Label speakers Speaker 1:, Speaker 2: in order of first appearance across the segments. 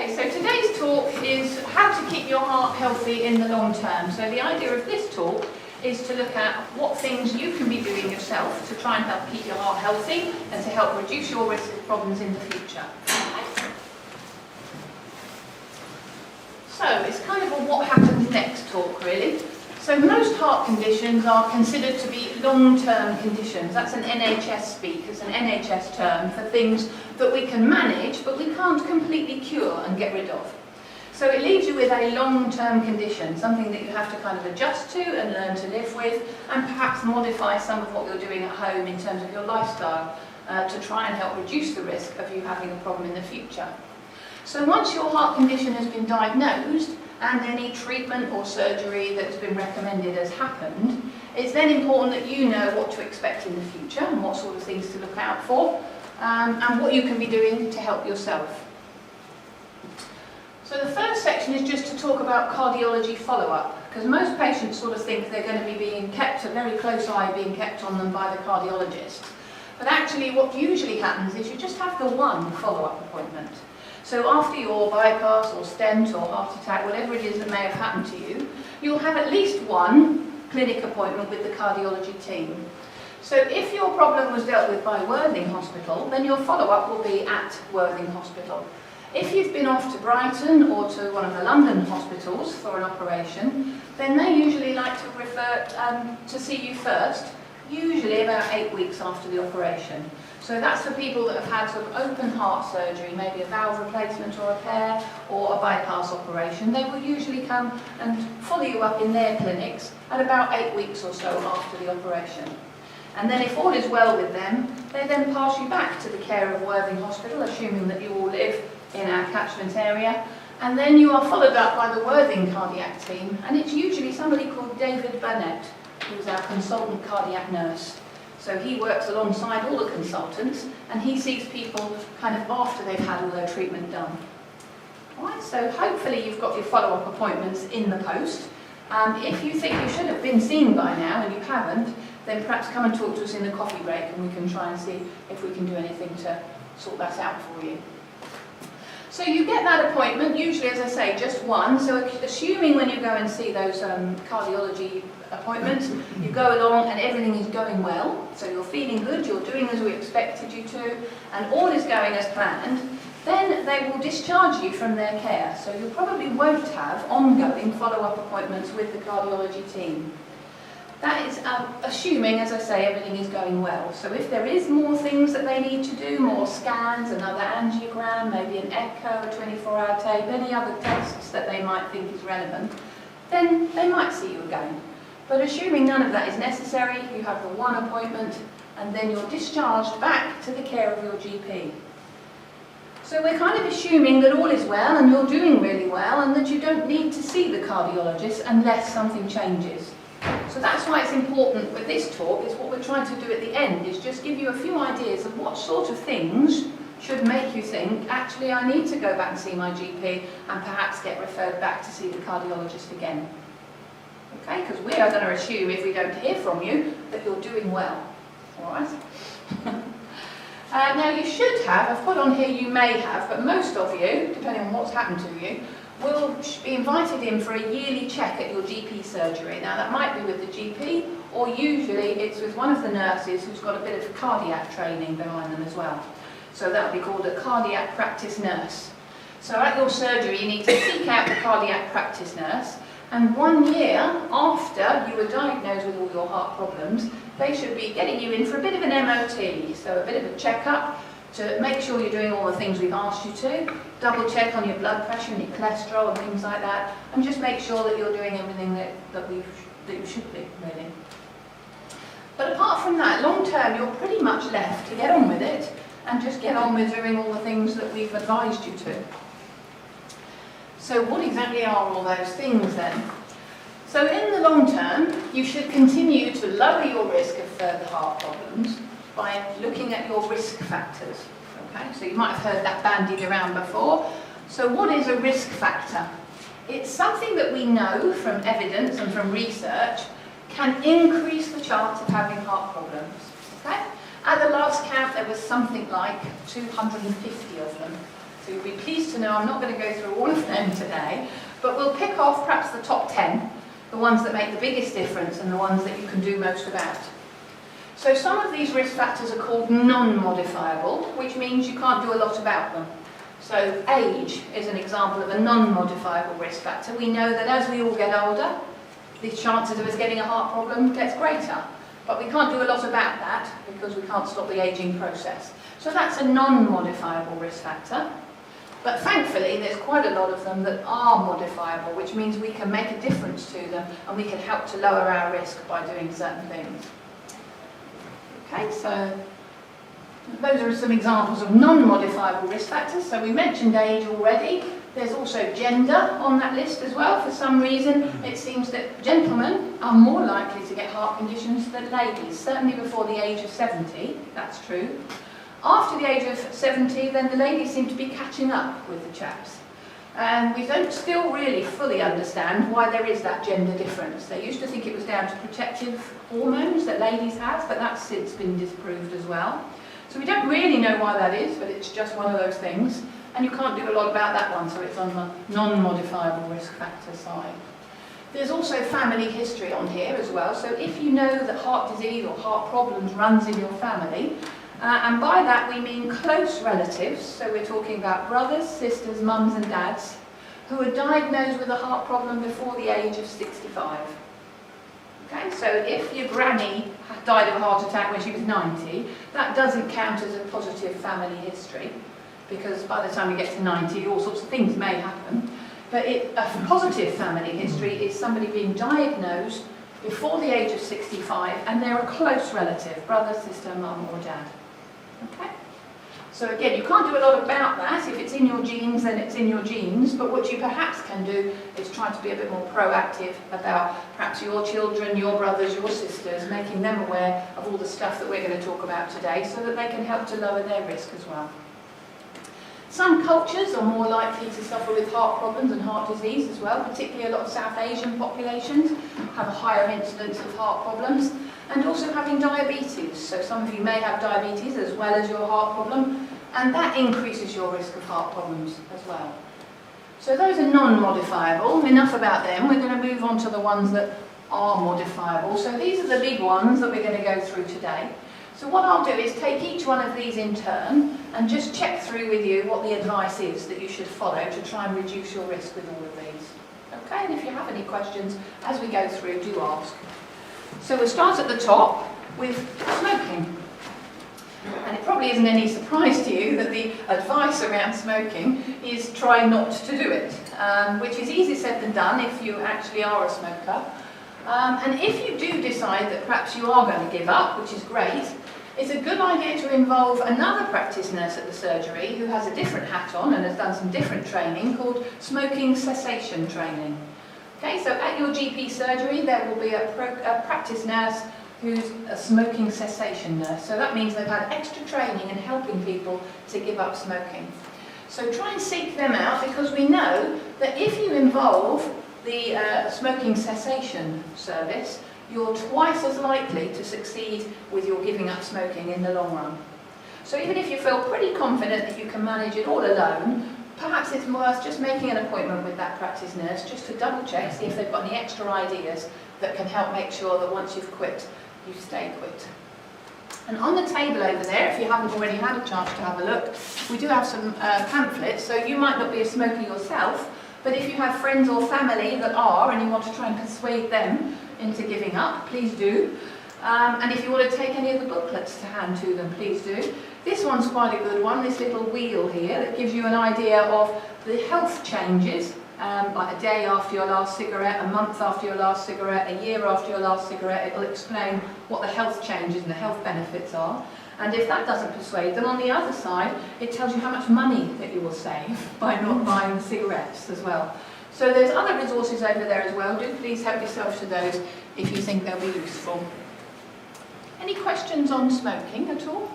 Speaker 1: Okay, so today's talk is how to keep your heart healthy in the long term. So the idea of this talk is to look at what things you can be doing yourself to try and help keep your heart healthy and to help reduce your risk of problems in the future. So it's kind of a what happens next talk, really. So most heart conditions are considered to be long-term conditions. That's an NHS speak, it's an NHS term for things that we can manage but we can't completely cure and get rid of. So it leaves you with a long-term condition, something that you have to kind of adjust to and learn to live with, and perhaps modify some of what you're doing at home in terms of your lifestyle to try and help reduce the risk of you having a problem in the future. So once your heart condition has been diagnosed and any treatment or surgery that's been recommended has happened, it's then important that you know what to expect in the future and what sort of things to look out for and what you can be doing to help yourself. So the first section is just to talk about cardiology follow-up, because most patients sort of think they're going to be being kept, a very close eye being kept on them by the cardiologist. But actually what usually happens is you just have the one follow-up appointment. So after your bypass or stent or heart attack, whatever it is that may have happened to you, you'll have at least one clinic appointment with the cardiology team. So if your problem was dealt with by Worthing Hospital, then your follow-up will be at Worthing Hospital. If you've been off to Brighton or to one of the London hospitals for an operation, then they usually like to refer to see you first, usually about 8 weeks after the operation. So that's for people that have had sort of open heart surgery, maybe a valve replacement or repair or a bypass operation. They will usually come and follow you up in their clinics at about 8 weeks or so after the operation. And then if all is well with them, they then pass you back to the care of Worthing Hospital, assuming that you all live in our catchment area. And then you are followed up by the Worthing cardiac team, and it's usually somebody called David Burnett, who's our consultant cardiac nurse. So he works alongside all the consultants and he sees people kind of after they've had all their treatment done. Alright, so hopefully you've got your follow-up appointments in the post. If you think you should have been seen by now and you haven't, then perhaps come and talk to us in the coffee break and we can try and see if we can do anything to sort that out for you. So you get that appointment, usually, as I say, just one. So assuming when you go and see those cardiology appointments, you go along and everything is going well, so you're feeling good, you're doing as we expected you to, and all is going as planned, then they will discharge you from their care. So you probably won't have ongoing follow-up appointments with the cardiology team. That is assuming, as I say, everything is going well. So if there is more things that they need to do, more scans, another angiogram, maybe an echo, a 24-hour tape, any other tests that they might think is relevant, then they might see you again. But assuming none of that is necessary, you have the one appointment and then you're discharged back to the care of your GP. So we're kind of assuming that all is well and you're doing really well and that you don't need to see the cardiologist unless something changes. So that's why it's important with this talk, is what we're trying to do at the end, is just give you a few ideas of what sort of things should make you think, actually I need to go back and see my GP and perhaps get referred back to see the cardiologist again. Okay, because we are going to assume if we don't hear from you that you're doing well. Alright? Now you should have, I've put on here you may have, but most of you, depending on what's happened to you, will be invited in for a yearly check at your GP surgery. Now that might be with the GP, or usually it's with one of the nurses who's got a bit of cardiac training behind them as well. So that would be called a cardiac practice nurse. So at your surgery you need to seek out the cardiac practice nurse, and 1 year after you were diagnosed with all your heart problems, they should be getting you in for a bit of an MOT, so a bit of a checkup, to make sure you're doing all the things we've asked you to, double check on your blood pressure and your cholesterol and things like that, and just make sure that you're doing everything that you should be, really. But apart from that, long term, you're pretty much left to get on with it and just get on with doing all the things that we've advised you to. So what exactly are all those things then? So in the long term, you should continue to lower your risk of further heart problems by looking at your risk factors. Okay, so you might have heard that bandied around before. So what is a risk factor? It's something that we know from evidence and from research can increase the chance of having heart problems. Okay? At the last count there was something like 250 of them. So you'll be pleased to know I'm not going to go through all of them today, but we'll pick off perhaps the top 10, the ones that make the biggest difference and the ones that you can do most about. So some of these risk factors are called non-modifiable, which means you can't do a lot about them. So age is an example of a non-modifiable risk factor. We know that as we all get older, the chances of us getting a heart problem gets greater. But we can't do a lot about that because we can't stop the aging process. So that's a non-modifiable risk factor. But thankfully, there's quite a lot of them that are modifiable, which means we can make a difference to them and we can help to lower our risk by doing certain things. Okay, so those are some examples of non-modifiable risk factors. So we mentioned age already. There's also gender on that list as well. For some reason, it seems that gentlemen are more likely to get heart conditions than ladies, certainly before the age of 70, that's true. After the age of 70, then the ladies seem to be catching up with the chaps. And we don't still really fully understand why there is that gender difference. They used to think it was down to protective hormones that ladies have, but that's since been disproved as well. So we don't really know why that is, but it's just one of those things. And you can't do a lot about that one, so it's on the non-modifiable risk factor side. There's also family history on here as well. So if you know that heart disease or heart problems runs in your family, and by that we mean close relatives, so we're talking about brothers, sisters, mums and dads, who were diagnosed with a heart problem before the age of 65. Okay, so if your granny died of a heart attack when she was 90, that doesn't count as a positive family history, because by the time you get to 90, all sorts of things may happen. But a positive family history is somebody being diagnosed before the age of 65 and they're a close relative, brother, sister, mum or dad. Okay? So again, you can't do a lot about that. If it's in your genes, then it's in your genes. But what you perhaps can do is try to be a bit more proactive about perhaps your children, your brothers, your sisters, making them aware of all the stuff that we're going to talk about today so that they can help to lower their risk as well. Some cultures are more likely to suffer with heart problems and heart disease as well, particularly a lot of South Asian populations have a higher incidence of heart problems, and also having diabetes. So some of you may have diabetes as well as your heart problem, and that increases your risk of heart problems as well. So those are non-modifiable. Enough about them. We're going to move on to the ones that are modifiable. So these are the big ones that we're going to go through today. So what I'll do is take each one of these in turn and just check through with you what the advice is that you should follow to try and reduce your risk with all of these. Okay, and if you have any questions as we go through, do ask. So we'll start at the top with smoking. And it probably isn't any surprise to you that the advice around smoking is try not to do it, which is easier said than done if you actually are a smoker. And if you do decide that perhaps you are going to give up, which is great, it's a good idea to involve another practice nurse at the surgery who has a different hat on and has done some different training called smoking cessation training. Okay, so at your GP surgery there will be a practice nurse who's a smoking cessation nurse. So that means they've had extra training in helping people to give up smoking. So try and seek them out, because we know that if you involve the smoking cessation service, you're twice as likely to succeed with your giving up smoking in the long run. So even if you feel pretty confident that you can manage it all alone, perhaps it's worth just making an appointment with that practice nurse just to double check, see if they've got any extra ideas that can help make sure that once you've quit, you stay quit. And on the table over there, if you haven't already had a chance to have a look, we do have some pamphlets. So you might not be a smoker yourself, but if you have friends or family that are and you want to try and persuade them into giving up, please do. And if you want to take any of the booklets to hand to them, please do. This one's quite a good one, this little wheel here that gives you an idea of the health changes, like a day after your last cigarette, a month after your last cigarette, a year after your last cigarette. It will explain what the health changes and the health benefits are. And if that doesn't persuade them, on the other side, it tells you how much money that you will save by not buying cigarettes as well. So there's other resources over there as well. Do please help yourself to those if you think they'll be useful. Any questions on smoking at all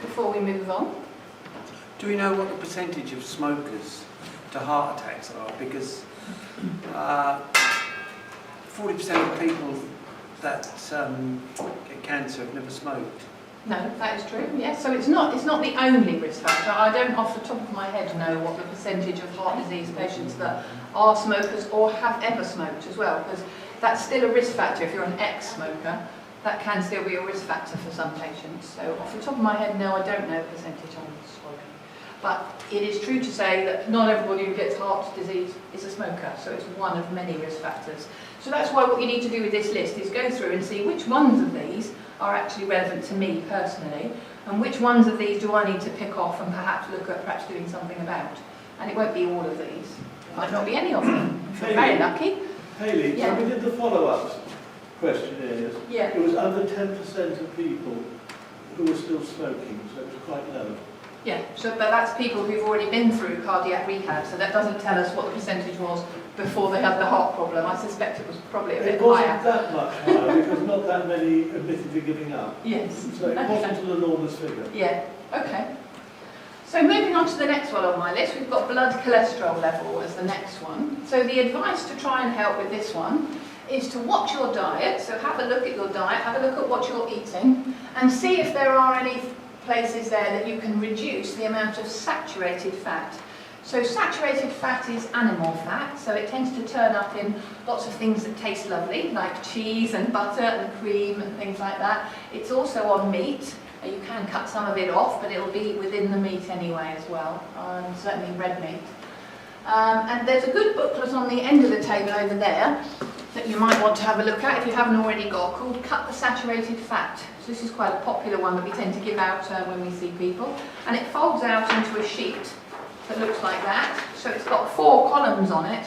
Speaker 1: before we move on?
Speaker 2: Do we know what the percentage of smokers to heart attacks are? Because 40% of people that get cancer have never smoked.
Speaker 1: No, that is true, yes. So it's not the only risk factor. I don't off the top of my head know what the percentage of heart disease patients that are smokers or have ever smoked as well, because that's still a risk factor. If you're an ex-smoker, that can still be a risk factor for some patients. So off the top of my head, no, I don't know the percentage on smoking. But it is true to say that not everybody who gets heart disease is a smoker, so it's one of many risk factors. So that's why what you need to do with this list is go through and see which ones of these are actually relevant to me personally, and which ones of these do I need to pick off and perhaps look at perhaps doing something about. And it won't be all of these. It might not be any of them. If you're very lucky.
Speaker 3: Hayley,
Speaker 1: Yeah.
Speaker 3: when we did the follow-ups questionnaires,
Speaker 1: Yeah.
Speaker 3: it was under 10% of people who were still smoking, so it was quite low.
Speaker 1: Yeah, but that's people who've already been through cardiac rehab, so that doesn't tell us what the percentage was before they had the heart problem. I suspect it was probably a bit
Speaker 3: It wasn't
Speaker 1: higher.
Speaker 3: that much higher because not that many admitted to giving up.
Speaker 1: Yes.
Speaker 3: So it wasn't an enormous figure.
Speaker 1: Yeah, okay. So moving on to the next one on my list, we've got blood cholesterol level as the next one. So the advice to try and help with this one is to watch your diet. So have a look at your diet, have a look at what you're eating, and see if there are any places there that you can reduce the amount of saturated fat. So saturated fat is animal fat, so it tends to turn up in lots of things that taste lovely, like cheese and butter and cream and things like that. It's also on meat. You can cut some of it off, but it'll be within the meat anyway as well, certainly red meat. And there's a good booklet on the end of the table over there that you might want to have a look at if you haven't already got, called Cut the Saturated Fat. So this is quite a popular one that we tend to give out when we see people. And it folds out into a sheet that looks like that. So it's got three columns on it,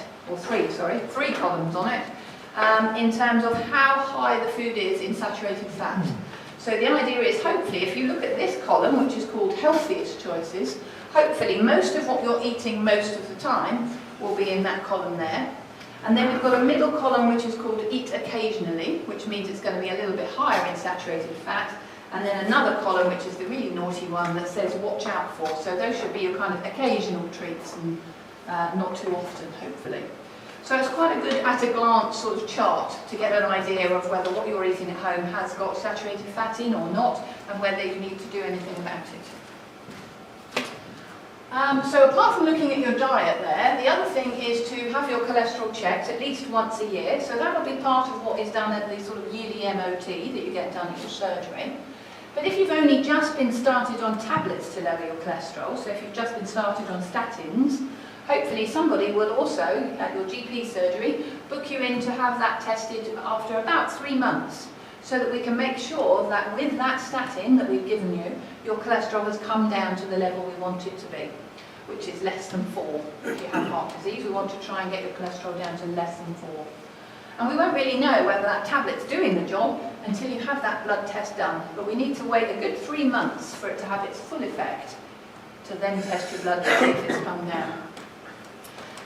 Speaker 1: in terms of how high the food is in saturated fat. So the idea is, hopefully, if you look at this column, which is called healthiest choices, hopefully most of what you're eating most of the time will be in that column there. And then we've got a middle column which is called eat occasionally, which means it's going to be a little bit higher in saturated fat. And then another column which is the really naughty one that says watch out for. So those should be your kind of occasional treats and not too often, hopefully. So it's quite a good at-a-glance sort of chart to get an idea of whether what you're eating at home has got saturated fat in or not, and whether you need to do anything about it. So apart from looking at your diet there, the other thing is to have your cholesterol checked at least once a year. So that will be part of what is done at the sort of yearly MOT that you get done at your surgery. But if you've only just been started on tablets to lower your cholesterol, so if you've just been started on statins, hopefully somebody will also, at your GP surgery, book you in to have that tested after about 3 months, so that we can make sure that with that statin that we've given you, your cholesterol has come down to the level we want it to be, which is less than 4. If you have heart disease, we want to try and get your cholesterol down to less than 4. And we won't really know whether that tablet's doing the job until you have that blood test done. But we need to wait a good 3 months for it to have its full effect, to then test your blood to see if it's come down.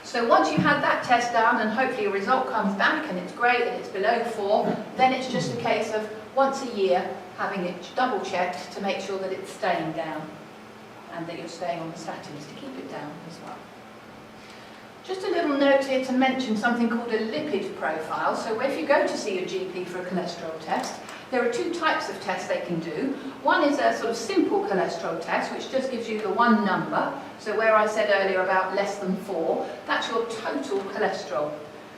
Speaker 1: So once you've had that test done and hopefully a result comes back and it's great and it's below 4, then it's just a case of once a year having it double checked to make sure that it's staying down and that you're staying on the statins to keep it down as well. Just a little note here to mention something called a lipid profile. So if you go to see your GP for a cholesterol test, there are 2 types of tests they can do. One is a sort of simple cholesterol test, which just gives you the one number. So where I said earlier about less than 4, that's your total cholesterol.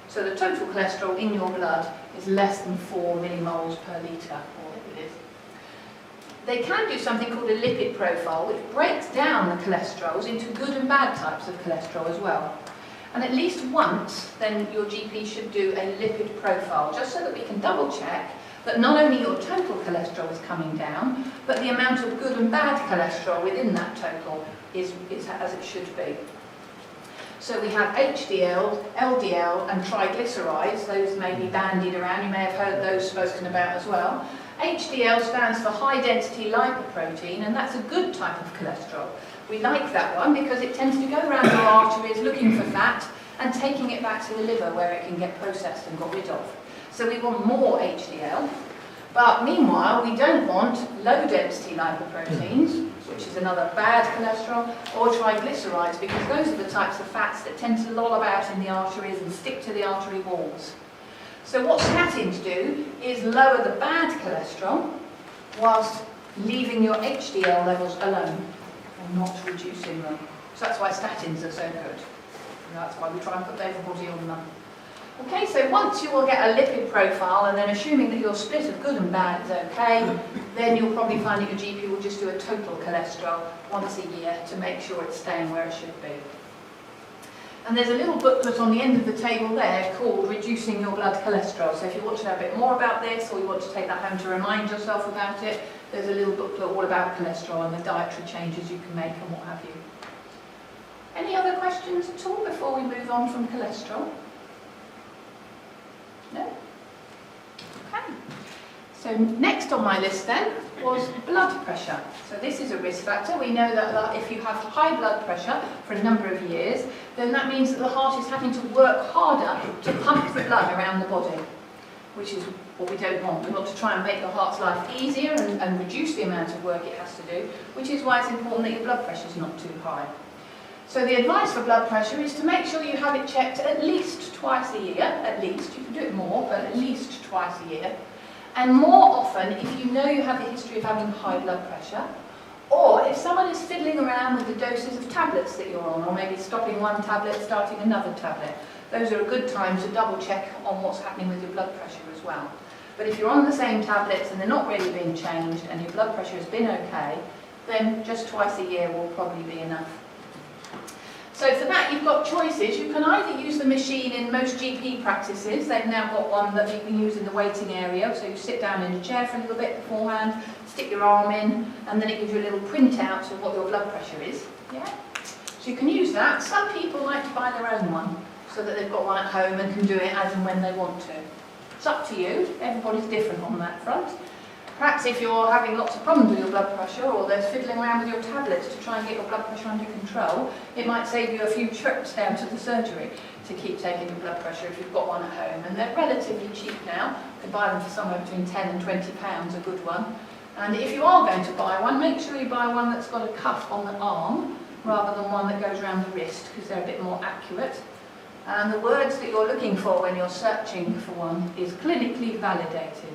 Speaker 1: So the total cholesterol in your blood is less than 4 millimoles per litre, or whatever it is. They can do something called a lipid profile, which breaks down the cholesterols into good and bad types of cholesterol as well. And at least once, then your GP should do a lipid profile, just so that we can double check that not only your total cholesterol is coming down, but the amount of good and bad cholesterol within that total is as it should be. So we have HDL, LDL and triglycerides. Those may be bandied around, you may have heard those spoken about as well. HDL stands for high density lipoprotein, and that's a good type of cholesterol. We like that one because it tends to go around our arteries looking for fat and taking it back to the liver where it can get processed and got rid of. So we want more HDL, but meanwhile we don't want low density lipoproteins, which is another bad cholesterol, or triglycerides, because those are the types of fats that tend to loll about in the arteries and stick to the artery walls. So what statins do is lower the bad cholesterol whilst leaving your HDL levels alone and not reducing them. So that's why statins are so good. And that's why we try and put everybody on them. Okay, so once you will get a lipid profile, and then assuming that your split of good and bad is okay, then you'll probably find that your GP will just do a total cholesterol once a year to make sure it's staying where it should be. And there's a little booklet on the end of the table there called Reducing Your Blood Cholesterol. So if you want to know a bit more about this, or you want to take that home to remind yourself about it, there's a little booklet all about cholesterol and the dietary changes you can make and what have you. Any other questions at all before we move on from cholesterol? No? Okay. So next on my list then was blood pressure. So this is a risk factor. We know that if you have high blood pressure for a number of years, then that means that the heart is having to work harder to pump the blood around the body, which is what we don't want. We want to try and make the heart's life easier and reduce the amount of work it has to do, which is why it's important that your blood pressure is not too high. So the advice for blood pressure is to make sure you have it checked at least twice a year, at least. You can do it more, but at least twice a year. And more often if you know you have a history of having high blood pressure, or if someone is fiddling around with the doses of tablets that you're on, or maybe stopping one tablet, starting another tablet. Those are a good time to double check on what's happening with your blood pressure as well. But if you're on the same tablets and they're not really being changed and your blood pressure has been okay, then just twice a year will probably be enough. So for that you've got choices. You can either use the machine in most GP practices. They've now got one that you can use in the waiting area. So you sit down in a chair for a little bit beforehand, stick your arm in, and then it gives you a little printout of what your blood pressure is. Yeah? So you can use that. Some people like to buy their own one so that they've got one at home and can do it as and when they want to. It's up to you. Everybody's different on that front. Perhaps if you're having lots of problems with your blood pressure, or they're fiddling around with your tablets to try and get your blood pressure under control, it might save you a few trips down to the surgery to keep taking your blood pressure if you've got one at home. And they're relatively cheap now. You can buy them for somewhere between £10 and £20, a good one. And if you are going to buy one, make sure you buy one that's got a cuff on the arm rather than one that goes around the wrist, because they're a bit more accurate. And the words that you're looking for when you're searching for one is clinically validated.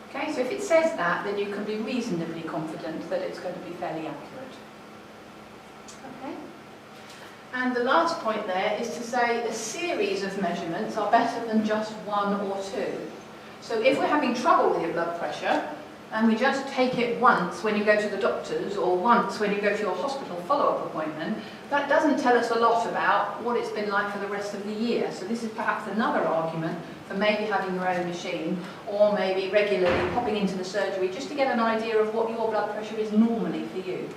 Speaker 1: Okay, so if it says that, then you can be reasonably confident that it's going to be fairly accurate. Okay. And the last point there is to say a series of measurements are better than just one or two. So if we're having trouble with your blood pressure, and we just take it once when you go to the doctors, or once when you go to your hospital follow-up appointment, that doesn't tell us a lot about what it's been like for the rest of the year. So this is perhaps another argument for maybe having your own machine, or maybe regularly popping into the surgery just to get an idea of what your blood pressure is normally for you.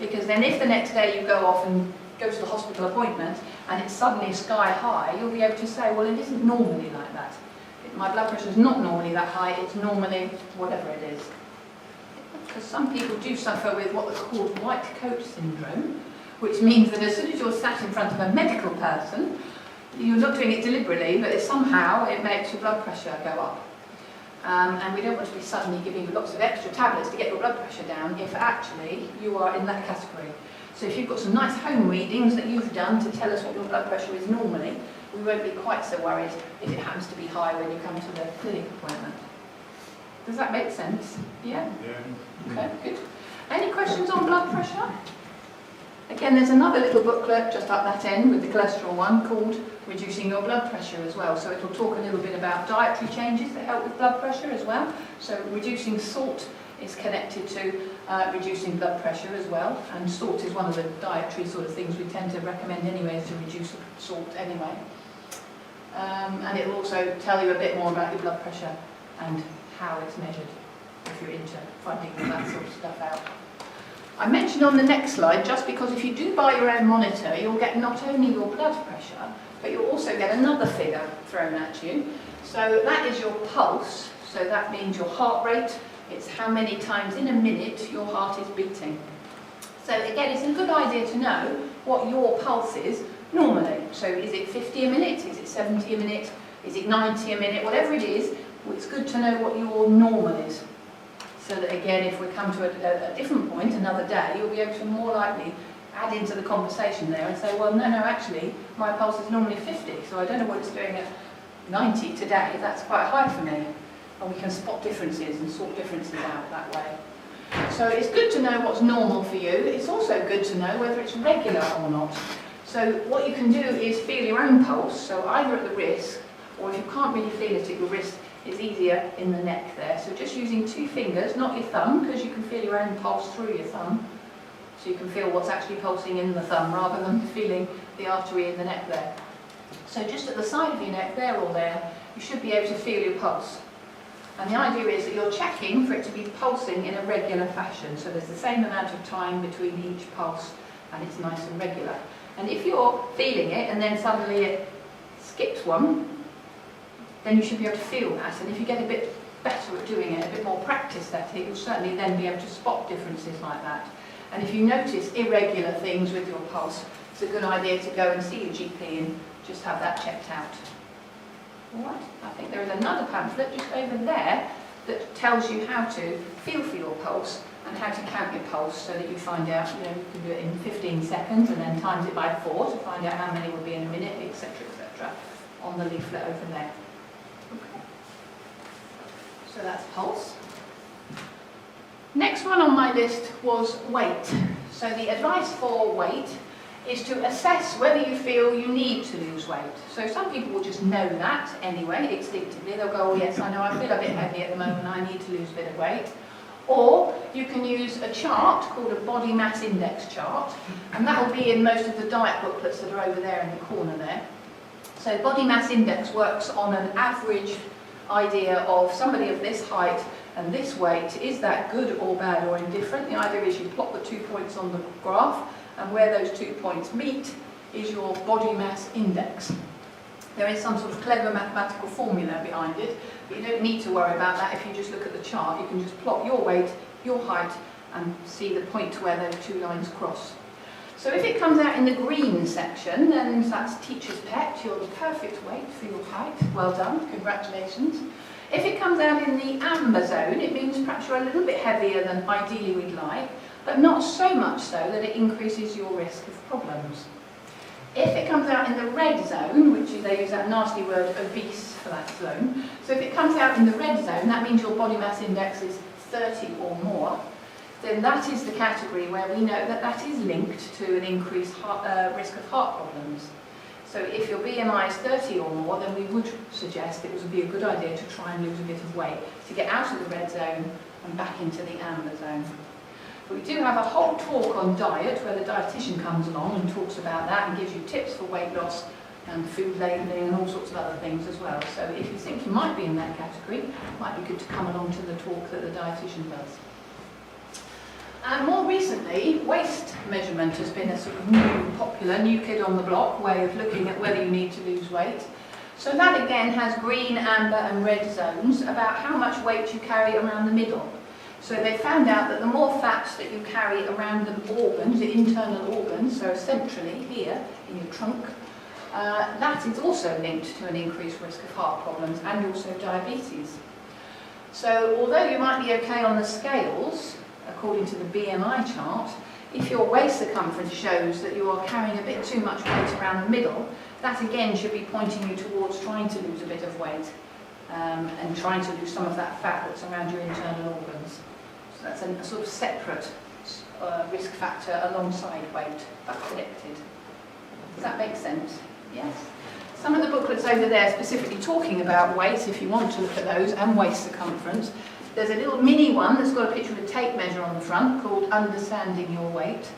Speaker 1: Because then if the next day you go off and go to the hospital appointment and it's suddenly sky high, you'll be able to say, well, it isn't normally like that. My blood pressure is not normally that high, it's normally whatever it is. Because some people do suffer with what is called white coat syndrome, which means that as soon as you're sat in front of a medical person, you're not doing it deliberately, but somehow it makes your blood pressure go up. And we don't want to be suddenly giving you lots of extra tablets to get your blood pressure down if actually you are in that category. So if you've got some nice home readings that you've done to tell us what your blood pressure is normally, we won't be quite so worried if it happens to be high when you come to the clinic appointment. Does that make sense? Yeah? Yeah. Okay, good. Any questions on blood pressure? Again, there's another little booklet just up that end with the cholesterol one called Reducing Your Blood Pressure as well. So it'll talk a little bit about dietary changes that help with blood pressure as well. So reducing salt is connected to reducing blood pressure as well. And salt is one of the dietary sort of things we tend to recommend anyway, to reduce salt anyway. And it will also tell you a bit more about your blood pressure and how it's measured, if you're into finding all that sort of stuff out. I mentioned on the next slide, just because if you do buy your own monitor, you'll get not only your blood pressure, but you'll also get another figure thrown at you. So that is your pulse, so that means your heart rate. It's how many times in a minute your heart is beating. So again, it's a good idea to know what your pulse is normally. So is it 50 a minute? Is it 70 a minute? Is it 90 a minute? Whatever it is, it's good to know what your normal is. So that again, if we come to a different point, another day, you'll be able to more likely add into the conversation there and say, well, no, actually, my pulse is normally 50, so I don't know what it's doing at 90 today. That's quite high for me. And we can spot differences and sort differences out that way. So it's good to know what's normal for you. It's also good to know whether it's regular or not. So what you can do is feel your own pulse, so either at the wrist, or if you can't really feel it at your wrist, it's easier in the neck there. So just using 2 fingers, not your thumb, because you can feel your own pulse through your thumb. So you can feel what's actually pulsing in the thumb rather than feeling the artery in the neck there. So just at the side of your neck, there or there, you should be able to feel your pulse. And the idea is that you're checking for it to be pulsing in a regular fashion. So there's the same amount of time between each pulse and it's nice and regular. And if you're feeling it and then suddenly it skips one, then you should be able to feel that. And if you get a bit better at doing it, a bit more practice at it, you'll certainly then be able to spot differences like that. And if you notice irregular things with your pulse, it's a good idea to go and see your GP and just have that checked out. All right, I think there is another pamphlet just over there that tells you how to feel for your pulse and how to count your pulse so that you find out, you can do it in 15 seconds and then times it by 4 to find out how many would be in a minute, etc., on the leaflet over there. Okay. So that's pulse. Next one on my list was weight. So the advice for weight is to assess whether you feel you need to lose weight. So some people will just know that anyway, instinctively. They'll go, oh yes, I know I feel a bit heavy at the moment, I need to lose a bit of weight. Or you can use a chart called a body mass index chart, and that will be in most of the diet booklets that are over there in the corner there. So body mass index works on an average idea of somebody of this height and this weight. Is that good or bad or indifferent? The idea is you plot the 2 points on the graph, and where those 2 points meet is your body mass index. There is some sort of clever mathematical formula behind it, but you don't need to worry about that if you just look at the chart. You can just plot your weight, your height, and see the point where those 2 lines cross. So if it comes out in the green section, then that's teacher's pet, you're the perfect weight for your height. Well done, congratulations. If it comes out in the amber zone, it means perhaps you're a little bit heavier than ideally we'd like, but not so much so that it increases your risk of problems. If it comes out in the red zone, which is, they use that nasty word obese for that zone, so if it comes out in the red zone, that means your body mass index is 30 or more, then that is the category where we know that that is linked to an increased risk of heart problems. So if your BMI is 30 or more, then we would suggest it would be a good idea to try and lose a bit of weight to get out of the red zone and back into the amber zone. But we do have a whole talk on diet where the dietitian comes along and talks about that and gives you tips for weight loss and food labelling and all sorts of other things as well. So if you think you might be in that category, it might be good to come along to the talk that the dietitian does. And more recently, waist measurement has been a sort of new kid on the block way of looking at whether you need to lose weight. So that again has green, amber and red zones about how much weight you carry around the middle. So they found out that the more fats that you carry around the organs, the internal organs, so centrally here in your trunk, that is also linked to an increased risk of heart problems and also diabetes. So although you might be okay on the scales, according to the BMI chart, if your waist circumference shows that you are carrying a bit too much weight around the middle, that again should be pointing you towards trying to lose a bit of weight and trying to lose some of that fat that's around your internal organs. So that's a sort of separate risk factor alongside weight, but connected. Does that make sense? Yes? Some of the booklets over there specifically talking about weight, if you want to look at those, and waist circumference. There's a little mini one that's got a picture of a tape measure on the front called Understanding Your Weight.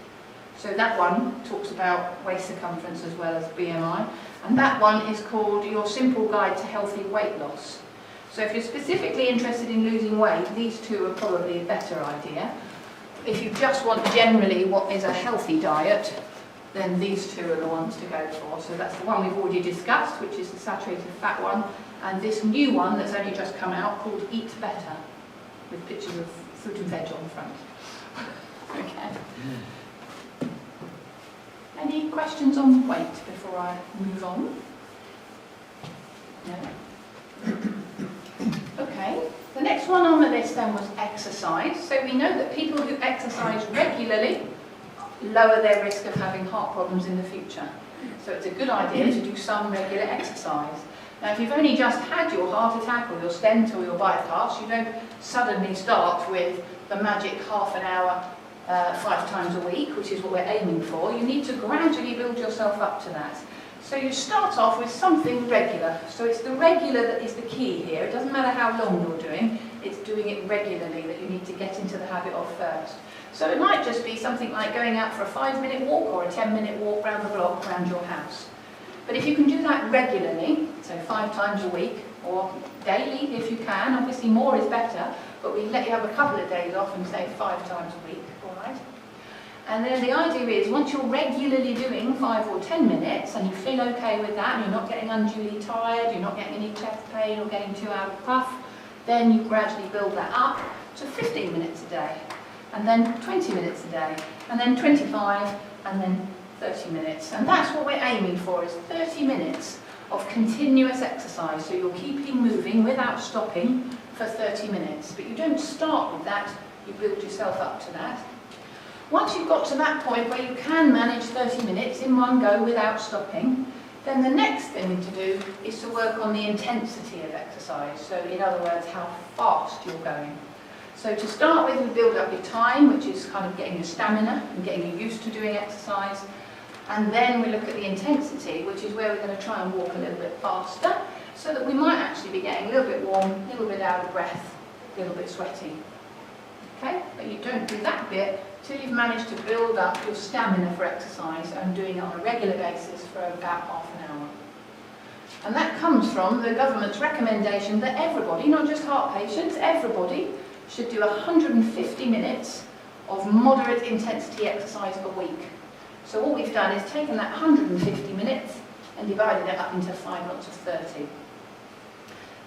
Speaker 1: So that one talks about waist circumference as well as BMI. And that one is called Your Simple Guide to Healthy Weight Loss. So if you're specifically interested in losing weight, these two are probably a better idea. If you just want generally what is a healthy diet, then these two are the ones to go for. So that's the one we've already discussed, which is the saturated fat one, and this new one that's only just come out called Eat Better, with pictures of fruit and veg on the front. Okay. Any questions on weight before I move on? No? Okay. The next one on the list then was exercise. So we know that people who exercise regularly lower their risk of having heart problems in the future. So it's a good idea to do some regular exercise. Now, if you've only just had your heart attack or your stent or your bypass, you don't suddenly start with the magic half an hour 5 times a week, which is what we're aiming for. You need to gradually build yourself up to that. So you start off with something regular. So it's the regular that is the key here. It doesn't matter how long you're doing, it's doing it regularly that you need to get into the habit of first. So it might just be something like going out for a 5-minute walk or a 10-minute walk round the block, around your house. But if you can do that regularly, so 5 times a week, or daily if you can, obviously more is better, but we let you have a couple of days off and say 5 times a week, all right? And then the idea is, once you're regularly doing 5 or 10 minutes, and you feel okay with that, and you're not getting unduly tired, you're not getting any chest pain or getting too out of puff, then you gradually build that up to 15 minutes a day, and then 20 minutes a day, and then 25, and then 30 minutes. And that's what we're aiming for, is 30 minutes of continuous exercise. So you're keeping moving without stopping for 30 minutes. But you don't start with that, you build yourself up to that. Once you've got to that point where you can manage 30 minutes in one go without stopping, then the next thing to do is to work on the intensity of exercise. So in other words, how fast you're going. So to start with, we build up your time, which is kind of getting your stamina and getting you used to doing exercise. And then we look at the intensity, which is where we're going to try and walk a little bit faster, so that we might actually be getting a little bit warm, a little bit out of breath, a little bit sweaty. Okay? But you don't do that bit till you've managed to build up your stamina for exercise and doing it on a regular basis for about half an hour. And that comes from the government's recommendation that everybody, not just heart patients, everybody should do 150 minutes of moderate intensity exercise a week. So what we've done is taken that 150 minutes and divided it up into 5 lots of 30.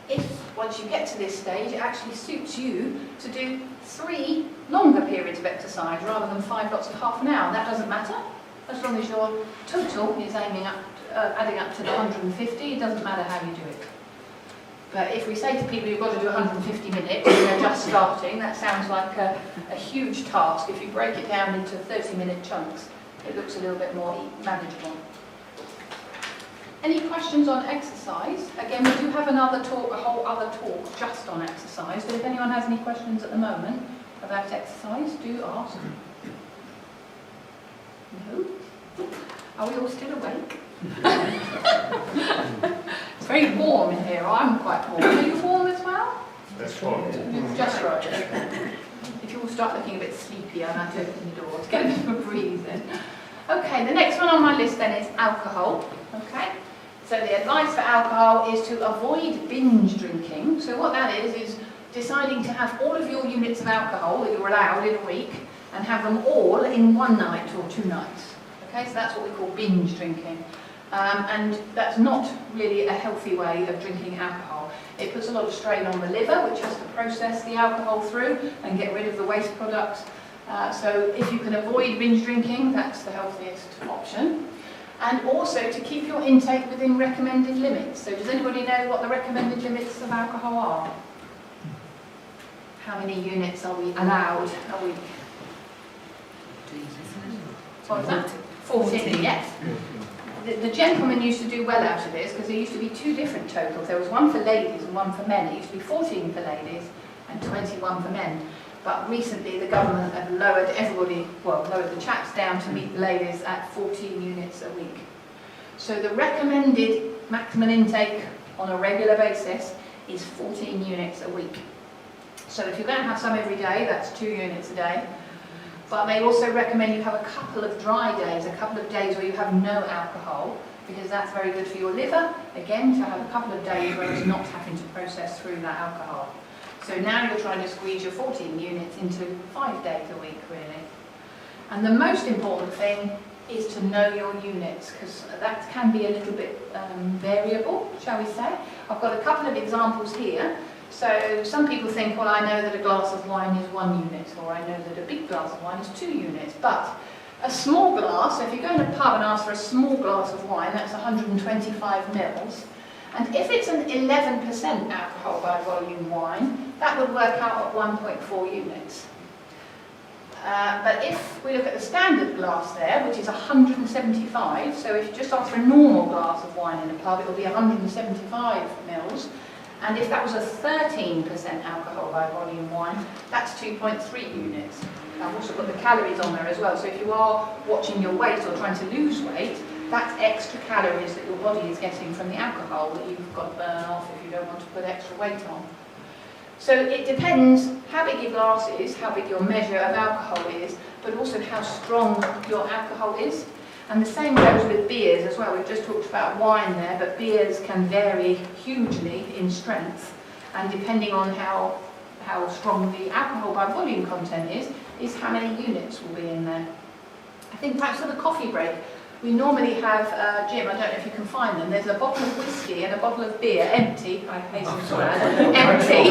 Speaker 1: If, once you get to this stage, it actually suits you to do 3 longer periods of exercise rather than 5 lots of half an hour, that doesn't matter. As long as your total is aiming up, adding up to the 150, it doesn't matter how you do it. But if we say to people you've got to do 150 minutes and they're just starting, that sounds like a huge task. If you break it down into 30-minute chunks, it looks a little bit more manageable. Any questions on exercise? Again, we do have another talk, a whole other talk just on exercise, but if anyone has any questions at the moment about exercise, do ask. No? Are we all still awake? It's very warm in here. I'm quite warm. Are you warm as well?
Speaker 4: That's fine.
Speaker 1: Just right. If you all start looking a bit sleepy, I might open the door to get a bit of a breeze in. Okay, the next one on my list then is alcohol. Okay, so the advice for alcohol is to avoid binge drinking. So what that is deciding to have all of your units of alcohol that you're allowed in a week and have them all in one night or 2 nights. Okay, so that's what we call binge drinking. And that's not really a healthy way of drinking alcohol. It puts a lot of strain on the liver, which has to process the alcohol through and get rid of the waste products. So if you can avoid binge drinking, that's the healthiest option. And also to keep your intake within recommended limits. So does anybody know what the recommended limits of alcohol are? How many units are we allowed a week? What was that? 14, yes. The gentleman used to do well out of this because there used to be 2 different totals. There was one for ladies and one for men. It used to be 14 for ladies and 21 for men. But recently the government have lowered lowered the chaps down to meet the ladies at 14 units a week. So the recommended maximum intake on a regular basis is 14 units a week. So if you're going to have some every day, that's 2 units a day. But they also recommend you have a couple of dry days, a couple of days where you have no alcohol, because that's very good for your liver, again, to have a couple of days where it's not having to process through that alcohol. So now you're trying to squeeze your 14 units into 5 days a week, really. And the most important thing is to know your units, because that can be a little bit variable, shall we say. I've got a couple of examples here. So some people think, well, I know that a glass of wine is 1 unit, or I know that a big glass of wine is 2 units. But a small glass, so if you go in a pub and ask for a small glass of wine, that's 125 mils. And if it's an 11% alcohol by volume wine, that would work out at 1.4 units. But if we look at the standard glass there, which is 175, so if you just ask for a normal glass of wine in a pub, it will be 175 mils. And if that was a 13% alcohol by volume wine, that's 2.3 units. I've also got the calories on there as well. So if you are watching your weight or trying to lose weight, that's extra calories that your body is getting from the alcohol that you've got to burn off if you don't want to put extra weight on. So it depends how big your glass is, how big your measure of alcohol is, but also how strong your alcohol is. And the same goes with beers as well. We've just talked about wine there, but beers can vary hugely in strength. And depending on how strong the alcohol by volume content is how many units will be in there. I think perhaps at the coffee break, we normally have, Jim, I don't know if you can find them, there's a bottle of whiskey and a bottle of beer, empty, I hasten to add, empty.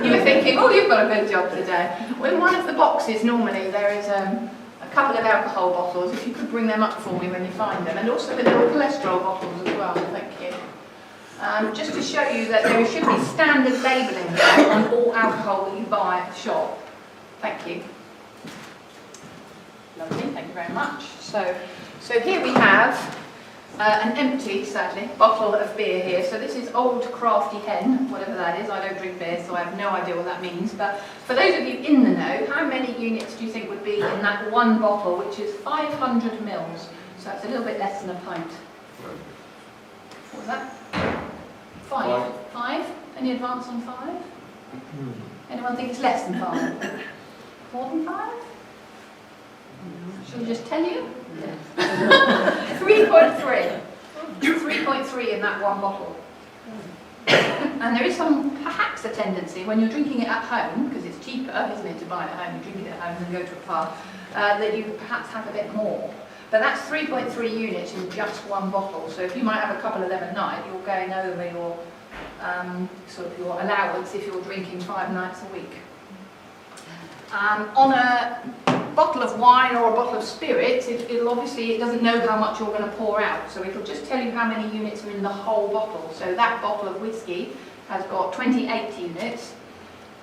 Speaker 1: You were thinking, oh, you've got a good job today. Well, in one of the boxes normally there is a couple of alcohol bottles, if you could bring them up for me when you find them, and also the little cholesterol bottles as well, thank you. Just to show you that there should be standard labelling there on all alcohol that you buy at the shop. Thank you. Lovely, thank you very much. So here we have an empty, sadly, bottle of beer here. So this is Old Crafty Hen, whatever that is. I don't drink beer, so I have no idea what that means. But for those of you in the know, how many units do you think would be in that one bottle, which is 500 mils? So it's a little bit less than a pint. What was that? Five? Any advance on 5? Anyone think it's less than 5? More than 5? Shall we just tell you? 3.3. 3.3 in that one bottle. And there is perhaps a tendency when you're drinking it at home, because it's cheaper, isn't it, to buy it at home, you drink it at home and go to a pub, that you perhaps have a bit more. But that's 3.3 units in just one bottle. So if you might have a couple of them at night, you're going over your your allowance if you're drinking 5 nights a week. On a bottle of wine or a bottle of spirits, it doesn't know how much you're going to pour out, so it'll just tell you how many units are in the whole bottle. So that bottle of whiskey has got 28 units.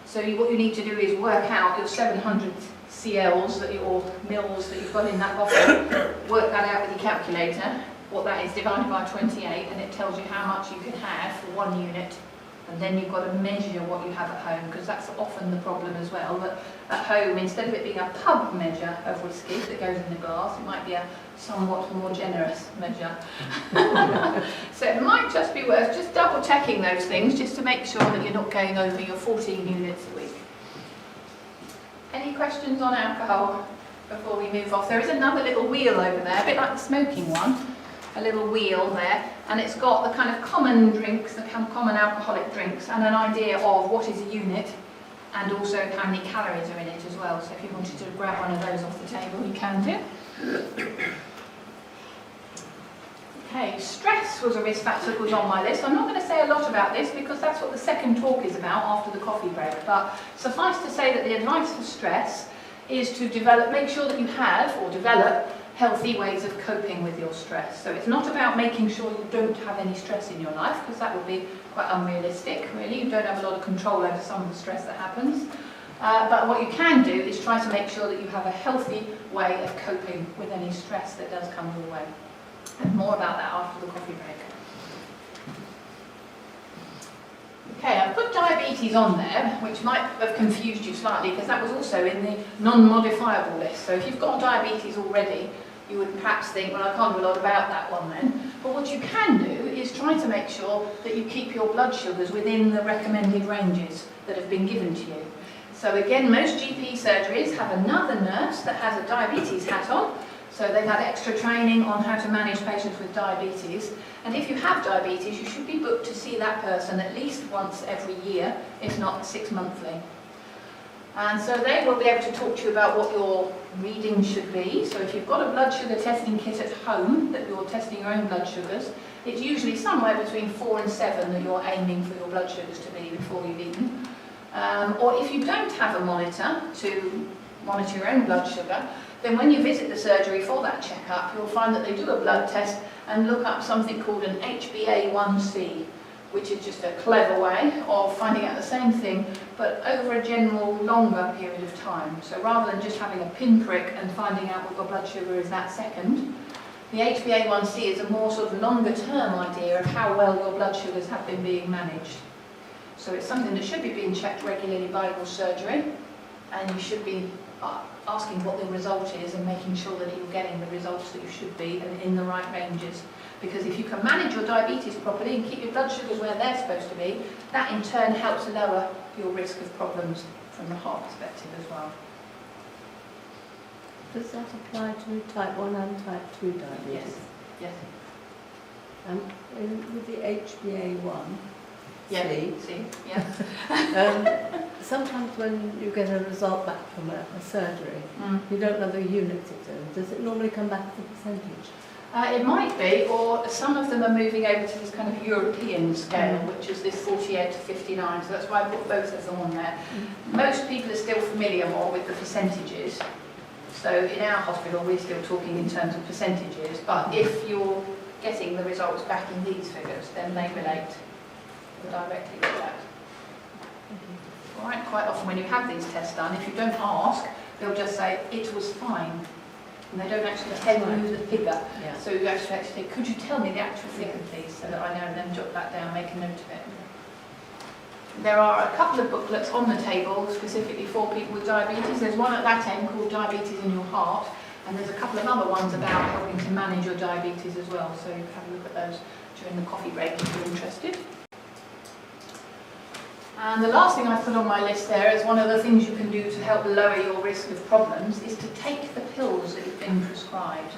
Speaker 1: So what you need to do is work out your 700 cls or mils that you've got in that bottle, work that out with your calculator, what that is divided by 28, and it tells you how much you can have for 1 unit. And then you've got to measure what you have at home, because that's often the problem as well, that at home, instead of it being a pub measure of whiskey that goes in the glass, it might be a somewhat more generous measure. So it might just be worth just double checking those things, just to make sure that you're not going over your 14 units a week. Any questions on alcohol before we move off? There is another little wheel over there, a bit like the smoking one. A little wheel there, and it's got the kind of common drinks, the common alcoholic drinks, and an idea of what is a unit, and also how many calories are in it as well. So if you wanted to grab one of those off the table, you can do. Okay, stress was a risk factor that was on my list. I'm not going to say a lot about this because that's what the second talk is about after the coffee break, but suffice to say that the advice for stress is to make sure that you have or develop healthy ways of coping with your stress. So it's not about making sure you don't have any stress in your life, because that would be quite unrealistic, really. You don't have a lot of control over some of the stress that happens. But what you can do is try to make sure that you have a healthy way of coping with any stress that does come your way. And more about that after the coffee break. Okay, I've put diabetes on there, which might have confused you slightly, because that was also in the non-modifiable list. So if you've got diabetes already, you would perhaps think, well, I can't do a lot about that one then. But what you can do is try to make sure that you keep your blood sugars within the recommended ranges that have been given to you. So again, most GP surgeries have another nurse that has a diabetes hat on. So they've had extra training on how to manage patients with diabetes. And if you have diabetes, you should be booked to see that person at least once every year, if not 6 monthly. And so they will be able to talk to you about what your reading should be. So if you've got a blood sugar testing kit at home, that you're testing your own blood sugars, it's usually somewhere between 4 and 7 that you're aiming for your blood sugars to be before you've eaten. Or if you don't have a monitor to monitor your own blood sugar, then when you visit the surgery for that checkup, you'll find that they do a blood test and look up something called an HbA1c, which is just a clever way of finding out the same thing, but over a general longer period of time. So rather than just having a pinprick and finding out what your blood sugar is that second, The HbA1c is a more sort of longer term idea of how well your blood sugars have been being managed. So it's something that should be being checked regularly by your surgery, and you should be asking what the result is and making sure that you're getting the results that you should be and in the right ranges. Because if you can manage your diabetes properly and keep your blood sugars where they're supposed to be, that in turn helps lower your risk of problems from the heart perspective as well.
Speaker 4: Does that apply to type 1 and type 2 diabetes?
Speaker 1: Yes.
Speaker 4: With the HbA1,
Speaker 1: Yeah.
Speaker 4: C,
Speaker 1: See? Yeah.
Speaker 4: sometimes when you get a result back from a surgery, you don't know the units it's in. Does it normally come back as a percentage?
Speaker 1: It might be, or some of them are moving over to this kind of European scale, which is this 48 to 59, so that's why I put both of them on there. Most people are still familiar more with the percentages, so in our hospital we're still talking in terms of percentages, but if you're getting the results back in these figures, then they relate directly with that. All right, quite often when you have these tests done, if you don't ask, they'll just say, it was fine. And they don't actually tell you the figure.
Speaker 4: Yeah.
Speaker 1: So you actually say, could you tell me the actual figure, please, so that I know, and then jot that down, make a note of it. There are a couple of booklets on the table specifically for people with diabetes. There's one at that end called Diabetes in Your Heart, and there's a couple of other ones about helping to manage your diabetes as well. So you can have a look at those during the coffee break if you're interested. And the last thing I put on my list there is one of the things you can do to help lower your risk of problems is to take the pills that you've been prescribed.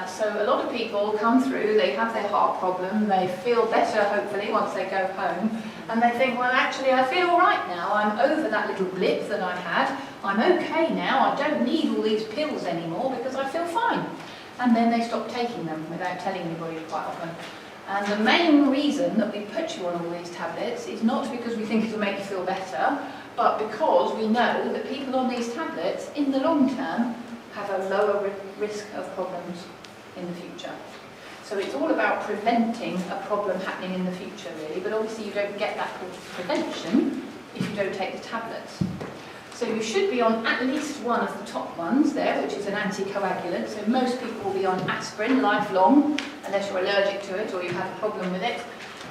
Speaker 1: So a lot of people come through, they have their heart problem, they feel better hopefully once they go home, and they think, well actually I feel all right now, I'm over that little blip that I had, I'm okay now, I don't need all these pills anymore because I feel fine. And then they stop taking them without telling anybody quite often. And the main reason that we put you on all these tablets is not because we think it'll make you feel better, but because we know that people on these tablets, in the long term, have a lower risk of problems in the future. So it's all about preventing a problem happening in the future, really, but obviously you don't get that prevention if you don't take the tablets. So you should be on at least one of the top ones there, which is an anticoagulant. So most people will be on aspirin lifelong, unless you're allergic to it or you have a problem with it.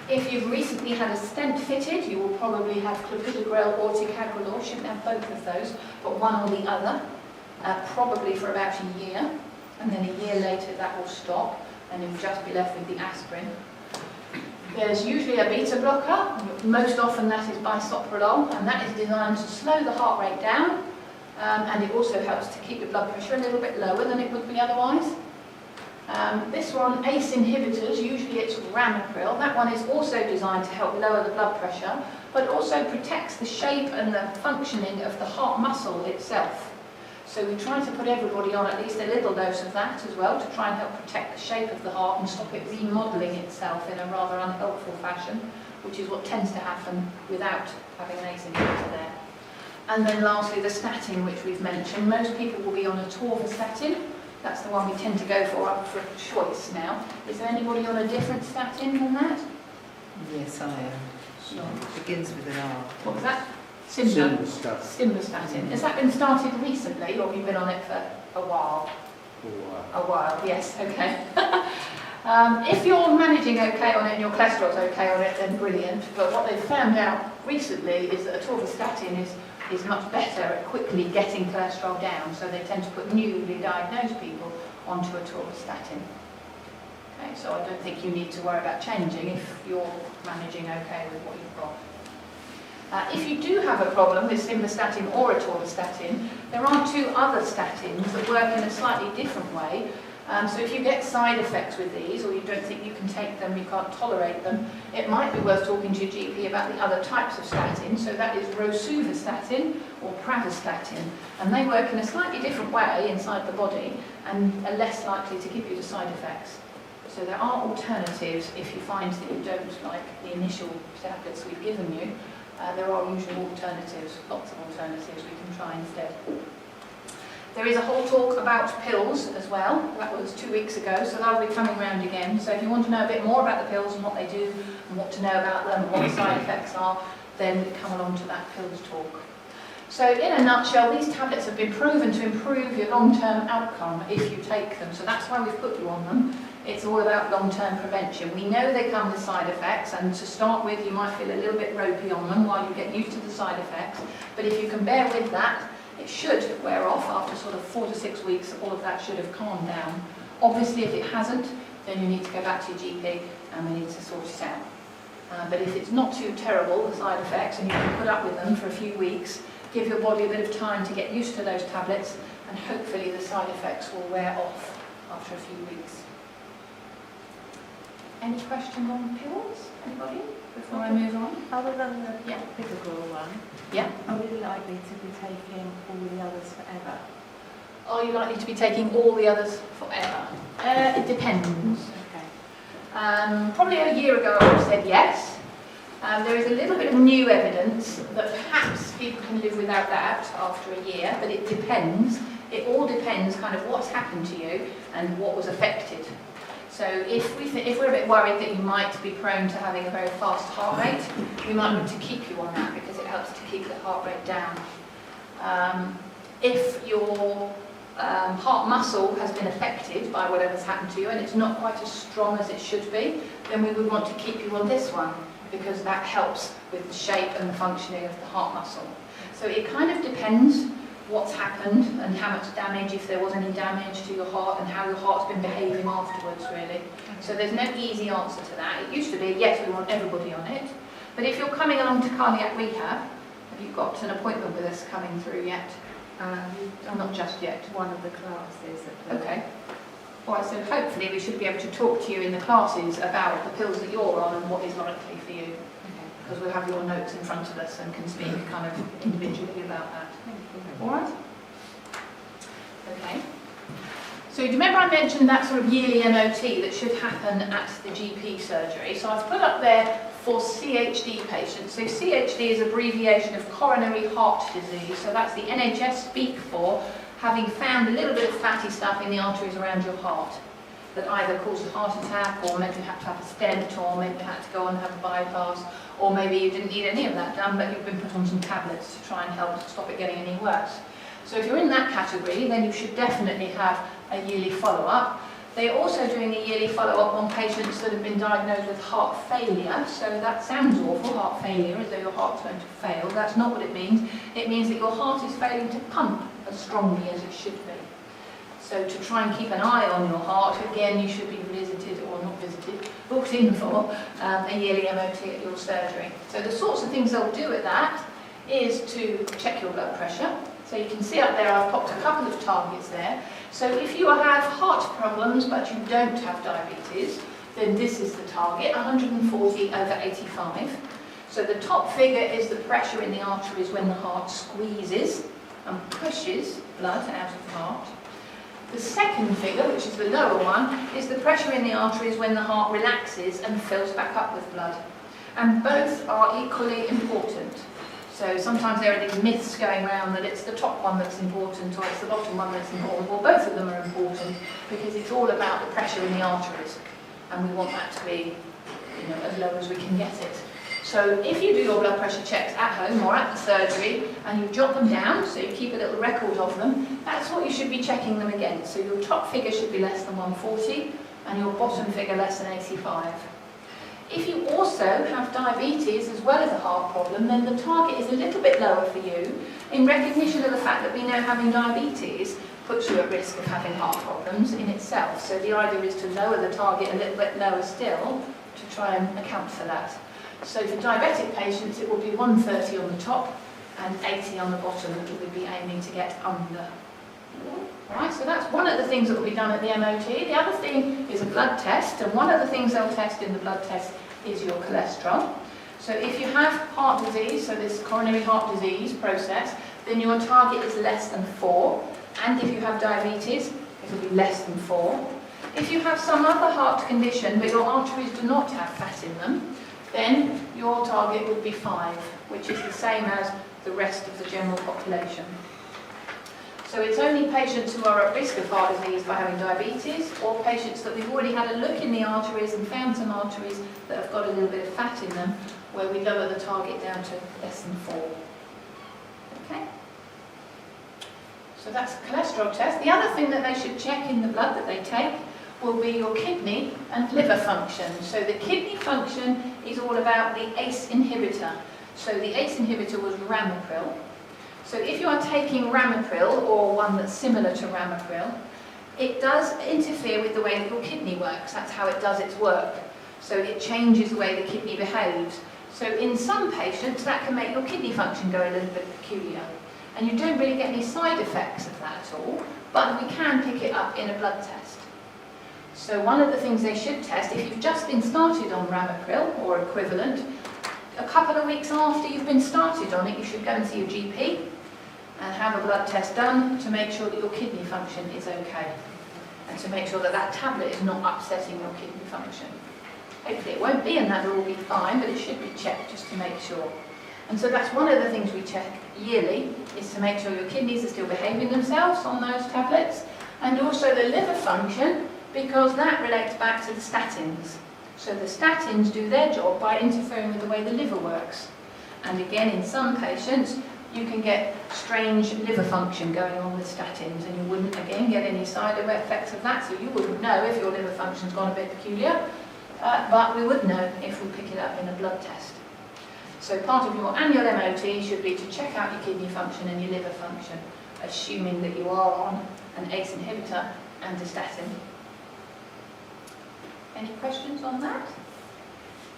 Speaker 1: If you've recently had a stent fitted, you will probably have clopidogrel or ticagrelor. Shouldn't have both of those, but one or the other, probably for about a year. And then a year later that will stop, and you'll just be left with the aspirin. There's usually a beta blocker, most often that is bisoprolol, and that is designed to slow the heart rate down, and it also helps to keep your blood pressure a little bit lower than it would be otherwise. This one, ACE inhibitors, usually it's ramipril. That one is also designed to help lower the blood pressure, but also protects the shape and the functioning of the heart muscle itself. So we try to put everybody on at least a little dose of that as well to try and help protect the shape of the heart and stop it remodelling itself in a rather unhelpful fashion, which is what tends to happen without having an ACE inhibitor there. And then lastly, the statin, which we've mentioned. Most people will be on a torvastatin. That's the one we tend to go for up for choice now. Is there anybody on a different statin than that?
Speaker 5: Yes, I am. It begins with an R.
Speaker 1: What was that? Simvastatin. Has that been started recently, or have you been on it for a while? A while, yes, okay. If you're managing okay on it and your cholesterol's okay on it, then brilliant. But what they've found out recently is that atorvastatin is much better at quickly getting cholesterol down, so they tend to put newly diagnosed people onto atorvastatin. Okay, so I don't think you need to worry about changing if you're managing okay with what you've got. If you do have a problem with simvastatin or atorvastatin, there are two other statins that work in a slightly different way. So if you get side effects with these, or you don't think you can take them, you can't tolerate them, it might be worth talking to your GP about the other types of statins. So that is rosuvastatin or pravastatin, and they work in a slightly different way inside the body and are less likely to give you the side effects. So there are alternatives if you find that you don't like the initial tablets we've given you. There are usually alternatives, lots of alternatives we can try instead. There is a whole talk about pills as well. That was 2 weeks ago, so that'll be coming round again. So if you want to know a bit more about the pills and what they do, and what to know about them, and what the side effects are, then come along to that pills talk. So in a nutshell, these tablets have been proven to improve your long-term outcome if you take them. So that's why we've put you on them. It's all about long-term prevention. We know they come with side effects, and to start with, you might feel a little bit ropey on them while you get used to the side effects. But if you can bear with that, it should wear off after sort of 4 to 6 weeks. All of that should have calmed down. Obviously, if it hasn't, then you need to go back to your GP and we need to sort it out. But if it's not too terrible, the side effects, and you can put up with them for a few weeks, give your body a bit of time to get used to those tablets, and hopefully the side effects will wear off after a few weeks. Any questions on pills? Anybody? Before I move on?
Speaker 6: Other than the
Speaker 1: Yeah.
Speaker 6: Picador one,
Speaker 1: Yeah.
Speaker 6: are we likely to be taking all the others forever?
Speaker 1: Are you likely to be taking all the others forever? It depends.
Speaker 6: Okay.
Speaker 1: Probably a year ago I would have said yes. There is a little bit of new evidence that perhaps people can live without that after a year, but it depends. It all depends kind of what's happened to you and what was affected. So if we're a bit worried that you might be prone to having a very fast heart rate, we might want to keep you on that because it helps to keep the heart rate down. If your heart muscle has been affected by whatever's happened to you and it's not quite as strong as it should be, then we would want to keep you on this one because that helps with the shape and the functioning of the heart muscle. So it kind of depends what's happened and how much damage, if there was any damage to your heart, and how your heart's been behaving afterwards, really. So there's no easy answer to that. It used to be, yes, we want everybody on it. But if you're coming along to cardiac rehab, have you got an appointment with us coming through yet? Not just yet.
Speaker 6: One of the classes. At the
Speaker 1: Okay. All right, so hopefully we should be able to talk to you in the classes about the pills that you're on and what is likely for you.
Speaker 6: Okay.
Speaker 1: Because we'll have your notes in front of us and can speak kind of individually about that.
Speaker 6: Thank you.
Speaker 1: All right? Okay. So do you remember I mentioned that sort of yearly MOT that should happen at the GP surgery? So I've put up there for CHD patients. So CHD is abbreviation of coronary heart disease. So that's the NHS speak for having found a little bit of fatty stuff in the arteries around your heart that either caused a heart attack, or maybe you had to have a stent, or maybe you had to go and have a bypass, or maybe you didn't need any of that done, but you've been put on some tablets to try and help stop it getting any worse. So if you're in that category, then you should definitely have a yearly follow-up. They're also doing a yearly follow-up on patients that have been diagnosed with heart failure. So that sounds awful, heart failure, as though your heart's going to fail. That's not what it means. It means that your heart is failing to pump as strongly as it should be. So to try and keep an eye on your heart, again, you should be visited, or not visited, booked in for a yearly MOT at your surgery. So the sorts of things they'll do at that is to check your blood pressure. So you can see up there I've popped a couple of targets there. So if you have heart problems but you don't have diabetes, then this is the target, 140 over 85. So the top figure is the pressure in the arteries when the heart squeezes and pushes blood out of the heart. The second figure, which is the lower one, is the pressure in the arteries when the heart relaxes and fills back up with blood. And both are equally important. So sometimes there are these myths going around that it's the top one that's important or it's the bottom one that's important. Well, both of them are important because it's all about the pressure in the arteries. And we want that to be, as low as we can get it. So if you do your blood pressure checks at home or at the surgery and you jot them down, so you keep a little record of them, that's what you should be checking them against. So your top figure should be less than 140 and your bottom figure less than 85. If you also have diabetes as well as a heart problem, then the target is a little bit lower for you in recognition of the fact that we know having diabetes puts you at risk of having heart problems in itself. So the idea is to lower the target a little bit lower still to try and account for that. So for diabetic patients, it will be 130 on the top and 80 on the bottom that we would be aiming to get under. Alright, so that's one of the things that will be done at the MOT. The other thing is a blood test, and one of the things they'll test in the blood test is your cholesterol. So if you have heart disease, so this coronary heart disease process, then your target is less than 4. And if you have diabetes, it will be less than 4. If you have some other heart condition, but your arteries do not have fat in them, then your target would be 5, which is the same as the rest of the general population. So it's only patients who are at risk of heart disease by having diabetes, or patients that we've already had a look in the arteries and found some arteries that have got a little bit of fat in them, where we lower the target down to less than 4. Okay? So that's a cholesterol test. The other thing that they should check in the blood that they take will be your kidney and liver function. So the kidney function is all about the ACE inhibitor. So the ACE inhibitor was ramipril. So if you are taking ramipril, or one that's similar to ramipril, it does interfere with the way that your kidney works. That's how it does its work. So it changes the way the kidney behaves. So in some patients, that can make your kidney function go a little bit peculiar. And you don't really get any side effects of that at all, but we can pick it up in a blood test. So one of the things they should test, if you've just been started on ramipril or equivalent, a couple of weeks after you've been started on it, you should go and see your GP and have a blood test done to make sure that your kidney function is okay, and to make sure that that tablet is not upsetting your kidney function. Hopefully it won't be, and that will all be fine, but it should be checked just to make sure. And so that's one of the things we check yearly, is to make sure your kidneys are still behaving themselves on those tablets, and also the liver function, because that relates back to the statins. So the statins do their job by interfering with the way the liver works. And again, in some patients, you can get strange liver function going on with statins, and you wouldn't, again, get any side effects of that, so you wouldn't know if your liver function's gone a bit peculiar, but we would know if we pick it up in a blood test. So part of your annual MOT should be to check out your kidney function and your liver function, assuming that you are on an ACE inhibitor and a statin. Any questions on that?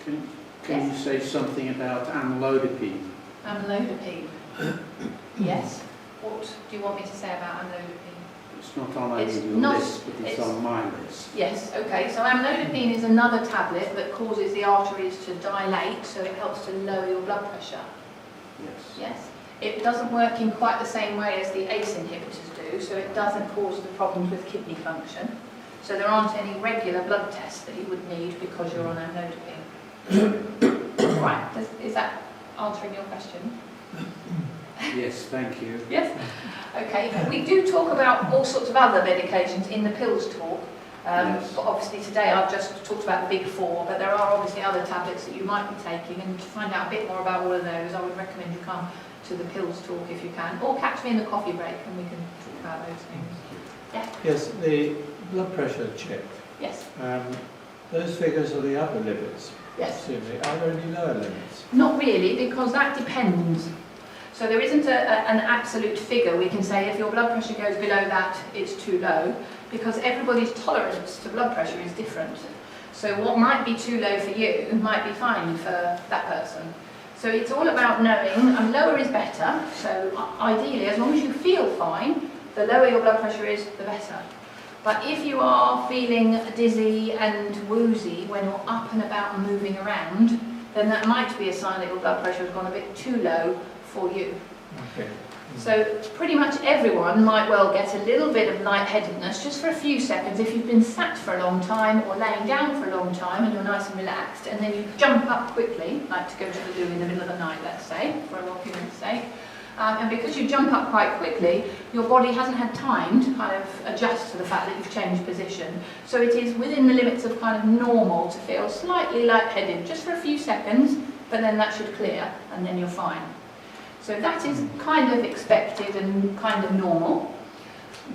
Speaker 7: Can
Speaker 1: Yes.
Speaker 7: you say something about amlodipine?
Speaker 1: Amlodipine. Yes. What do you want me to say about amlodipine?
Speaker 7: It's not on
Speaker 1: It's
Speaker 7: any of your
Speaker 1: not-
Speaker 7: list, but it's
Speaker 1: it's-
Speaker 7: on my list.
Speaker 1: Yes, okay. So amlodipine is another tablet that causes the arteries to dilate, so it helps to lower your blood pressure.
Speaker 7: Yes.
Speaker 1: Yes. It doesn't work in quite the same way as the ACE inhibitors do, so it doesn't cause the problems with kidney function. So there aren't any regular blood tests that you would need because you're on amlodipine. Right, is that answering your question?
Speaker 7: Yes, thank you.
Speaker 1: Yes. Okay, we do talk about all sorts of other medications in the pills talk.
Speaker 7: Yes.
Speaker 1: But obviously today I've just talked about the big four, but there are obviously other tablets that you might be taking, and to find out a bit more about all of those, I would recommend you come to the pills talk if you can, or catch me in the coffee break and we can talk about those things. Yeah.
Speaker 8: Yes, the blood pressure check.
Speaker 1: Yes.
Speaker 8: Those figures are the upper limits.
Speaker 1: Yes.
Speaker 8: Assuming. Are there any lower limits?
Speaker 1: Not really, because that depends. So there isn't an absolute figure. We can say if your blood pressure goes below that, it's too low, because everybody's tolerance to blood pressure is different. So what might be too low for you might be fine for that person. So it's all about knowing, and lower is better. So ideally, as long as you feel fine, the lower your blood pressure is, the better. But if you are feeling dizzy and woozy when you're up and about and moving around, then that might be a sign that your blood pressure has gone a bit too low for you.
Speaker 8: Okay.
Speaker 1: So pretty much everyone might well get a little bit of lightheadedness just for a few seconds if you've been sat for a long time or laying down for a long time and you're nice and relaxed, and then you jump up quickly, like to go to the loo in the middle of the night, let's say, for argument's sake. And because you jump up quite quickly, your body hasn't had time to kind of adjust to the fact that you've changed position. So it is within the limits of kind of normal to feel slightly lightheaded just for a few seconds, but then that should clear and then you're fine. So that is kind of expected and kind of normal.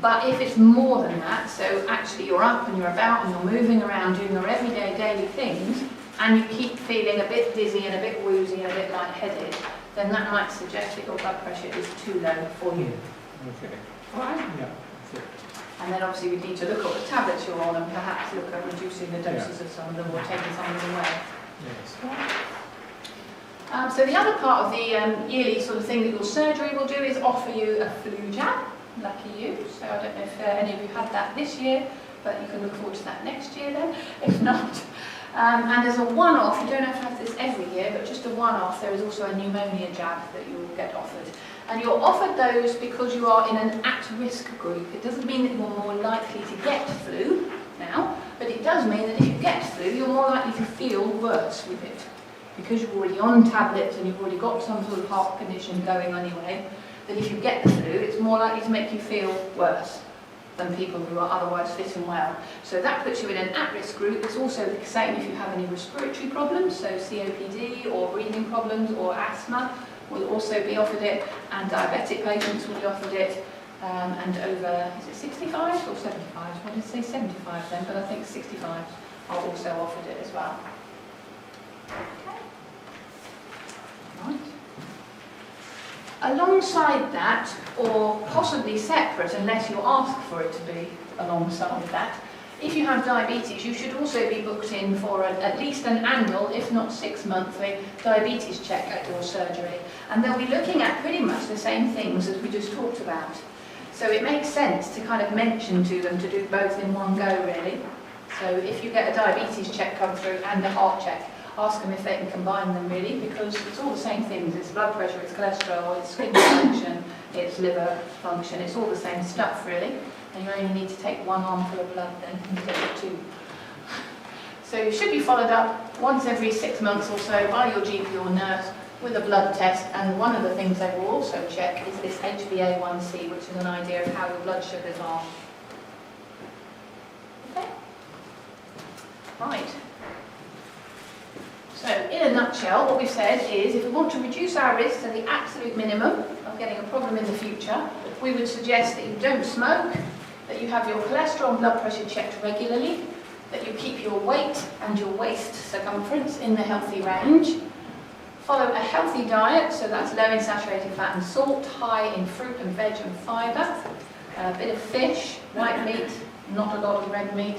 Speaker 1: But if it's more than that, so actually you're up and you're about and you're moving around doing your everyday daily things, and you keep feeling a bit dizzy and a bit woozy and a bit lightheaded, then that might suggest that your blood pressure is too low for you.
Speaker 8: Okay.
Speaker 1: All right?
Speaker 8: Yeah. That's it.
Speaker 1: And then obviously we need to look at what tablets you're on and perhaps look at reducing the doses of some of them or taking some of them away.
Speaker 8: Yes.
Speaker 1: So the other part of the yearly sort of thing that your surgery will do is offer you a flu jab. Lucky you. So I don't know if any of you had that this year, but you can look forward to that next year then, if not. And as a one-off, you don't have to have this every year, but just a one-off, there is also a pneumonia jab that you will get offered. And you're offered those because you are in an at-risk group. It doesn't mean that you're more likely to get flu now, but it does mean that if you get flu, you're more likely to feel worse with it. Because you're already on tablets and you've already got some sort of heart condition going anyway, that if you get the flu, it's more likely to make you feel worse than people who are otherwise fit and well. So that puts you in an at-risk group. It's also the same if you have any respiratory problems, so COPD or breathing problems or asthma will also be offered it, and diabetic patients will be offered it, and over, is it 65 or 75? I did say 75 then, but I think 65 are also offered it as well. Okay. Right. Alongside that, or possibly separate, unless you ask for it to be alongside that, if you have diabetes, you should also be booked in for at least an annual, if not 6 monthly, diabetes check at your surgery. And they'll be looking at pretty much the same things as we just talked about. So it makes sense to kind of mention to them to do both in one go, really. So if you get a diabetes check come through and a heart check, ask them if they can combine them, really, because it's all the same things. It's blood pressure, it's cholesterol, it's skin function, it's liver function. It's all the same stuff, really. And you only need to take one armful of blood then instead of 2. So you should be followed up once every 6 months or so by your GP or nurse with a blood test, and one of the things they will also check is this HbA1c, which is an idea of how your blood sugars are. Okay? Right. So, in a nutshell, what we've said is if we want to reduce our risk to the absolute minimum of getting a problem in the future, we would suggest that you don't smoke, that you have your cholesterol and blood pressure checked regularly, that you keep your weight and your waist circumference in the healthy range, follow a healthy diet, so that's low in saturated fat and salt, high in fruit and veg and fibre, a bit of fish, white meat, not a lot of red meat,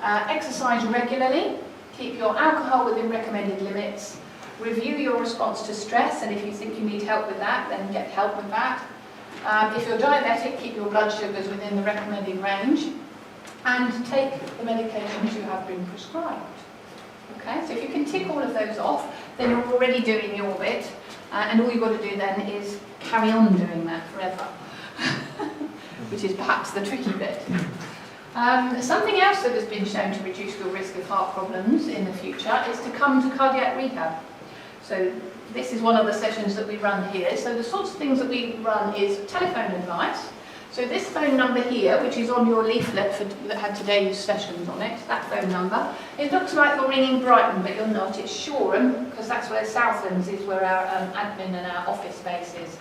Speaker 1: exercise regularly, keep your alcohol within recommended limits, review your response to stress, and if you think you need help with that, then get help with that. If you're diabetic, keep your blood sugars within the recommended range, and take the medications you have been prescribed. Okay, so if you can tick all of those off, then you're already doing your bit, and all you've got to do then is carry on doing that forever, which is perhaps the tricky bit. Something else that has been shown to reduce your risk of heart problems in the future is to come to cardiac rehab. So this is one of the sessions that we run here. So the sorts of things that we run is telephone advice. So this phone number here, which is on your leaflet that had today's sessions on it, that phone number, it looks like you're ringing Brighton, but you're not. It's Shoreham, because that's where Southlands is, where our admin and our office space is.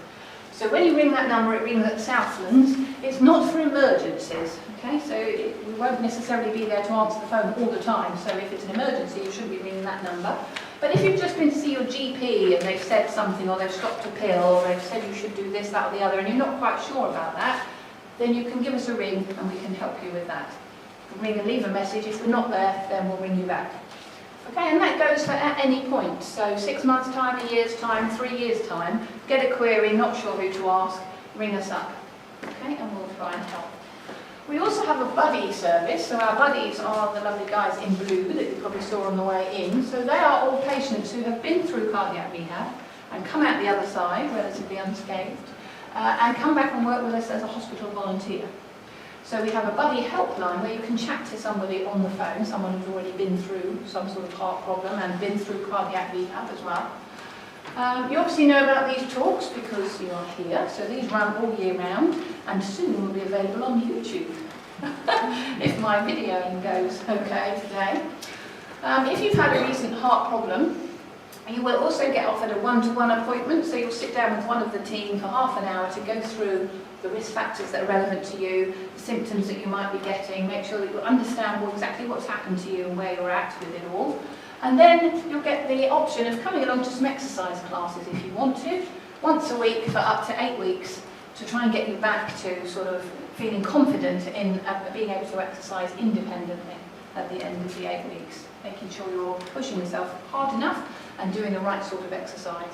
Speaker 1: So when you ring that number, it rings at Southlands. It's not for emergencies, okay? So we won't necessarily be there to answer the phone all the time. So if it's an emergency, you shouldn't be ringing that number. But if you've just been to see your GP and they've said something, or they've stopped a pill, or they've said you should do this, that, or the other, and you're not quite sure about that, then you can give us a ring and we can help you with that. You can ring and leave a message. If we're not there, then we'll ring you back. Okay, and that goes for at any point. So 6 months' time, a year's time, 3 years' time, get a query, not sure who to ask, ring us up. Okay, and we'll try and help. We also have a buddy service. So our buddies are the lovely guys in blue that you probably saw on the way in. So they are all patients who have been through cardiac rehab and come out the other side relatively unscathed, and come back and work with us as a hospital volunteer. So we have a buddy helpline where you can chat to somebody on the phone, someone who's already been through some sort of heart problem and been through cardiac rehab as well. You obviously know about these talks because you are here, so these run all year round and soon will be available on YouTube, if my videoing goes okay today. If you've had a recent heart problem, you will also get offered a one-to-one appointment, so you'll sit down with one of the team for half an hour to go through the risk factors that are relevant to you, the symptoms that you might be getting, make sure that you understand exactly what's happened to you and where you're at with it all. And then you'll get the option of coming along to some exercise classes if you want to, once a week for up to 8 weeks, to try and get you back to sort of feeling confident in being able to exercise independently at the end of the 8 weeks, making sure you're pushing yourself hard enough and doing the right sort of exercise.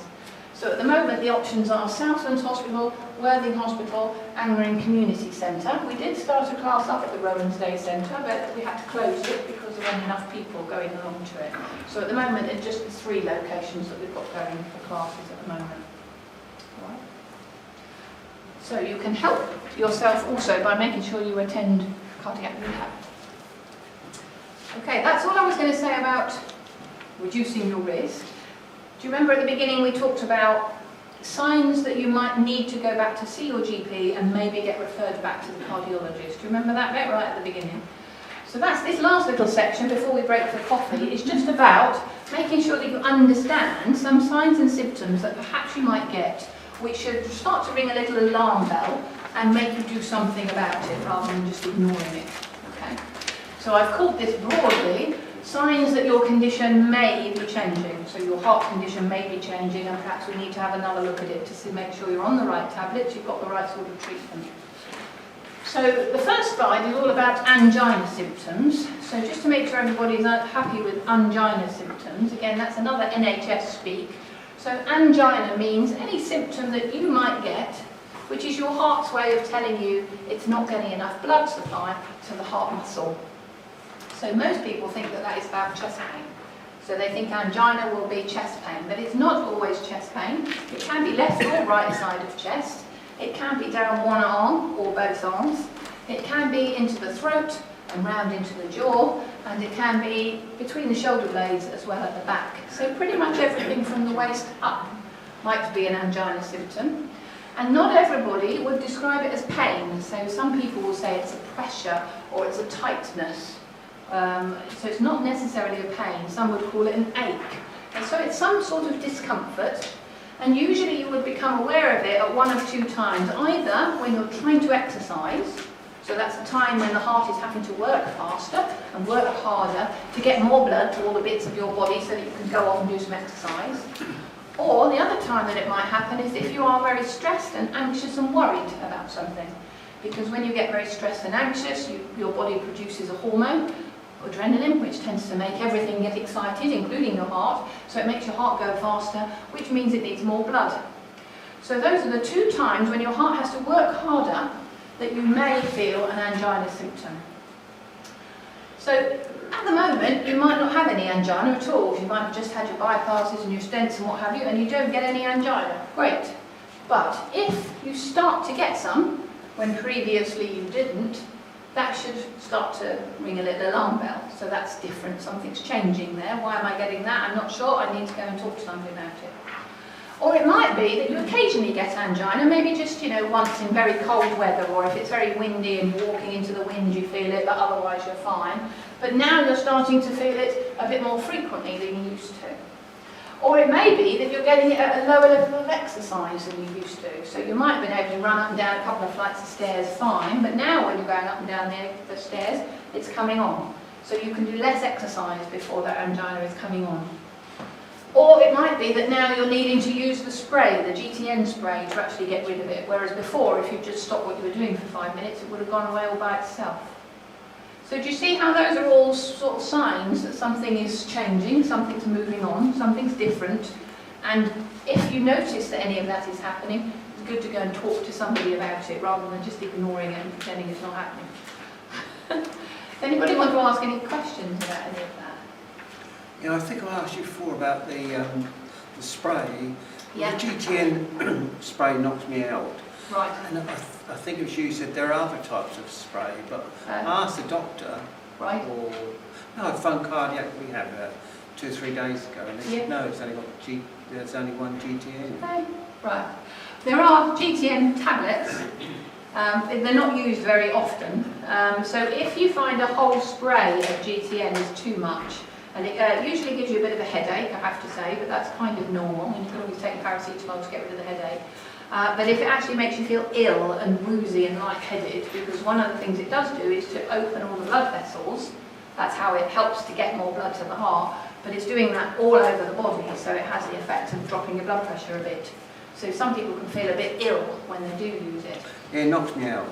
Speaker 1: So at the moment the options are Southlands Hospital, Worthing Hospital, Angmering Community Centre. We did start a class up at the Rowlands Day Centre, but we had to close it because there weren't enough people going along to it. So at the moment it's just the 3 locations that we've got going for classes at the moment. Right. So you can help yourself also by making sure you attend cardiac rehab. Okay, that's all I was going to say about reducing your risk. Do you remember at the beginning we talked about signs that you might need to go back to see your GP and maybe get referred back to the cardiologist? Do you remember that bit right at the beginning? So that's this last little section before we break for coffee. It's just about making sure that you understand some signs and symptoms that perhaps you might get, which should start to ring a little alarm bell, and make you do something about it rather than just ignoring it. Okay? So I've called this broadly signs that your condition may be changing. So your heart condition may be changing, and perhaps we need to have another look at it to make sure you're on the right tablets, you've got the right sort of treatment. So the first slide is all about angina symptoms. So just to make sure everybody's happy with angina symptoms, again, that's another NHS speak. So angina means any symptom that you might get, which is your heart's way of telling you it's not getting enough blood supply to the heart muscle. So most people think that that is about chest pain. So they think angina will be chest pain, but it's not always chest pain. It can be left or right side of chest. It can be down one arm or both arms. It can be into the throat and round into the jaw, and it can be between the shoulder blades as well at the back. So pretty much everything from the waist up might be an angina symptom. And not everybody would describe it as pain. So some people will say it's a pressure or it's a tightness. So it's not necessarily a pain. Some would call it an ache. And so it's some sort of discomfort. And usually you would become aware of it at one of two times. Either when you're trying to exercise, so that's the time when the heart is having to work faster and work harder to get more blood to all the bits of your body so that you can go off and do some exercise. Or the other time that it might happen is if you are very stressed and anxious and worried about something. Because when you get very stressed and anxious, your body produces a hormone, adrenaline, which tends to make everything get excited, including your heart, so it makes your heart go faster, which means it needs more blood. So those are the two times when your heart has to work harder that you may feel an angina symptom. So at the moment, you might not have any angina at all. You might have just had your bypasses and your stents and what have you, and you don't get any angina. Great. But if you start to get some, when previously you didn't, that should start to ring a little alarm bell. So that's different, something's changing there. Why am I getting that? I'm not sure, I need to go and talk to somebody about it. Or it might be that you occasionally get angina, maybe just, once in very cold weather, or if it's very windy and you're walking into the wind you feel it, but otherwise you're fine. But now you're starting to feel it a bit more frequently than you used to. Or it may be that you're getting it at a lower level of exercise than you used to. So you might have been able to run up and down a couple of flights of stairs fine, but now when you're going up and down the stairs, it's coming on. So you can do less exercise before that angina is coming on. Or it might be that now you're needing to use the spray, the GTN spray, to actually get rid of it. Whereas before, if you just stopped what you were doing for 5 minutes, it would have gone away all by itself. So do you see how those are all sort of signs that something is changing, something's moving on, something's different? And if you notice that any of that is happening, it's good to go and talk to somebody about it rather than just ignoring it and pretending it's not happening. Anybody want to ask any questions about any of that?
Speaker 2: I think I asked you before about the spray.
Speaker 1: Yeah.
Speaker 2: The GTN spray knocks me out.
Speaker 1: Right.
Speaker 2: And I think as you said, there are other types of spray, but I asked the doctor,
Speaker 1: Right.
Speaker 2: I phoned Cardiac Rehab 2 or 3 days ago, and they
Speaker 1: Yeah.
Speaker 2: said, no, there's only one GTN.
Speaker 1: Okay. Right. There are GTN tablets. They're not used very often. So if you find a whole spray of GTN is too much, and it usually gives you a bit of a headache, I have to say, but that's kind of normal, and you can always take paracetamol to get rid of the headache. But if it actually makes you feel ill and woozy and lightheaded, because one of the things it does do is to open all the blood vessels, that's how it helps to get more blood to the heart, but it's doing that all over the body, so it has the effect of dropping your blood pressure a bit. So some people can feel a bit ill when they do use it.
Speaker 2: Yeah, it knocks me out.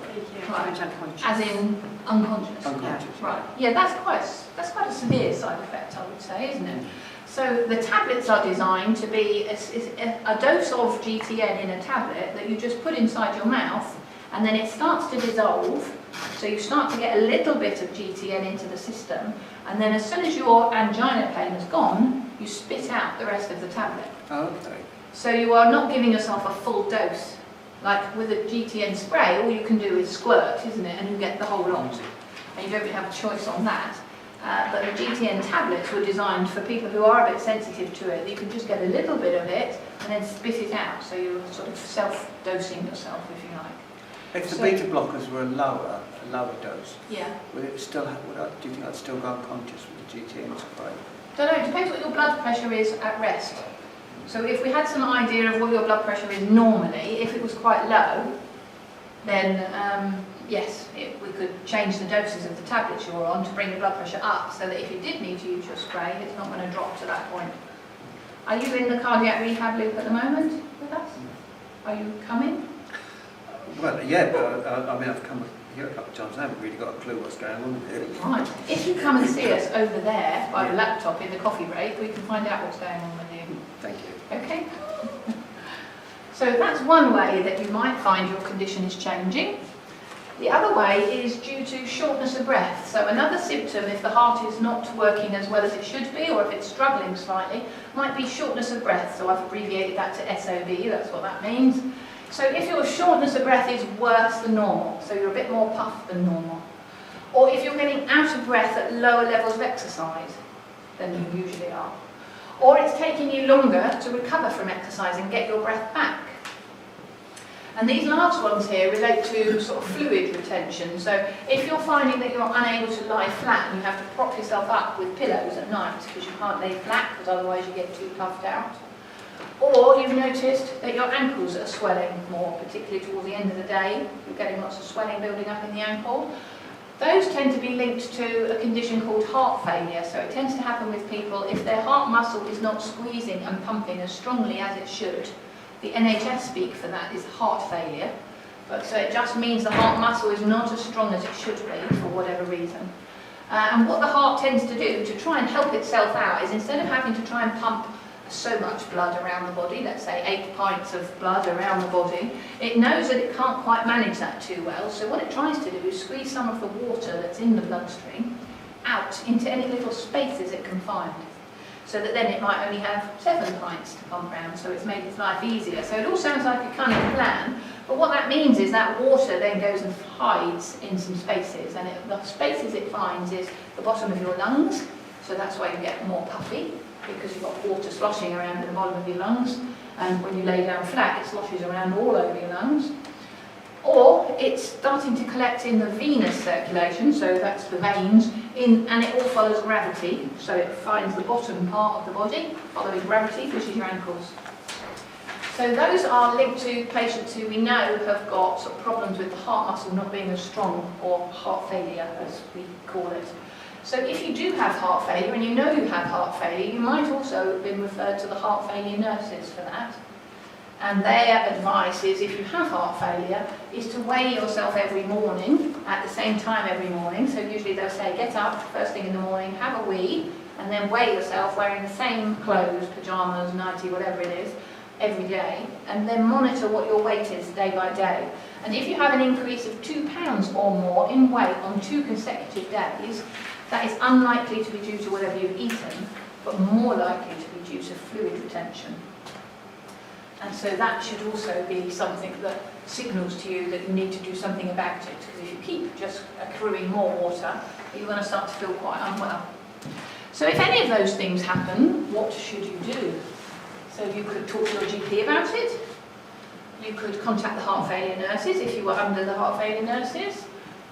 Speaker 1: Right. As in unconscious.
Speaker 2: Unconscious.
Speaker 1: Yeah. Right. Yeah, that's quite a severe side effect, I would say, isn't it? So the tablets are designed to be a dose of GTN in a tablet that you just put inside your mouth, and then it starts to dissolve. So you start to get a little bit of GTN into the system, and then as soon as your angina pain is gone, you spit out the rest of the tablet.
Speaker 2: Oh, okay.
Speaker 1: So you are not giving yourself a full dose. Like with a GTN spray, all you can do is squirt, isn't it? And you get the whole lot. And you don't really have a choice on that. But the GTN tablets were designed for people who are a bit sensitive to it. You can just get a little bit of it and then spit it out. So you're sort of self-dosing yourself, if you like.
Speaker 2: If the beta blockers were a lower dose,
Speaker 1: Yeah.
Speaker 2: do you think I'd still go unconscious with the GTN spray?
Speaker 1: Don't know, it depends what your blood pressure is at rest. So if we had some idea of what your blood pressure is normally, if it was quite low, then yes, we could change the doses of the tablets you're on to bring your blood pressure up, so that if you did need to use your spray, it's not going to drop to that point. Are you in the cardiac rehab loop at the moment with us? Are you coming?
Speaker 2: Well, yeah, but I mean, I've come here a couple of times. I haven't really got a clue what's going on here.
Speaker 1: Right. If you come and see us over there by the laptop in the coffee break, we can find out what's going on with you.
Speaker 2: Thank you.
Speaker 1: Okay? So that's one way that you might find your condition is changing. The other way is due to shortness of breath. So another symptom, if the heart is not working as well as it should be, or if it's struggling slightly, might be shortness of breath. So I've abbreviated that to SOB, that's what that means. So if your shortness of breath is worse than normal, so you're a bit more puffed than normal, or if you're getting out of breath at lower levels of exercise than you usually are, or it's taking you longer to recover from exercise and get your breath back. And these last ones here relate to sort of fluid retention. So if you're finding that you're unable to lie flat and you have to prop yourself up with pillows at night because you can't lay flat because otherwise you get too puffed out, or you've noticed that your ankles are swelling more, particularly towards the end of the day, you're getting lots of swelling building up in the ankle, those tend to be linked to a condition called heart failure. So it tends to happen with people if their heart muscle is not squeezing and pumping as strongly as it should. The NHS speak for that is heart failure, but so it just means the heart muscle is not as strong as it should be for whatever reason. And what the heart tends to do to try and help itself out is, instead of having to try and pump so much blood around the body, let's say 8 pints of blood around the body, it knows that it can't quite manage that too well, so what it tries to do is squeeze some of the water that's in the bloodstream out into any little spaces it can find, so that then it might only have 7 pints to pump around, so it's made its life easier. So it all sounds like a cunning plan, but what that means is that water then goes and hides in some spaces, and the spaces it finds is the bottom of your lungs, so that's why you get more puffy, because you've got water sloshing around in the bottom of your lungs, and when you lay down flat it sloshes around all over your lungs. Or it's starting to collect in the venous circulation, so that's the veins, and it all follows gravity, so it finds the bottom part of the body, following gravity, which is your ankles. So those are linked to patients who we know have got sort of problems with the heart muscle not being as strong, or heart failure as we call it. So if you do have heart failure, and you know you have heart failure, you might also have been referred to the heart failure nurses for that. And their advice is, if you have heart failure, is to weigh yourself every morning, at the same time every morning. So usually they'll say, get up first thing in the morning, have a wee, and then weigh yourself wearing the same clothes, pyjamas, nightie, whatever it is, every day, and then monitor what your weight is day by day. And if you have an increase of 2 pounds or more in weight on 2 consecutive days, that is unlikely to be due to whatever you've eaten, but more likely to be due to fluid retention. And so that should also be something that signals to you that you need to do something about it, because if you keep just accruing more water, you're going to start to feel quite unwell. So if any of those things happen, what should you do? So you could talk to your GP about it. You could contact the heart failure nurses if you were under the heart failure nurses.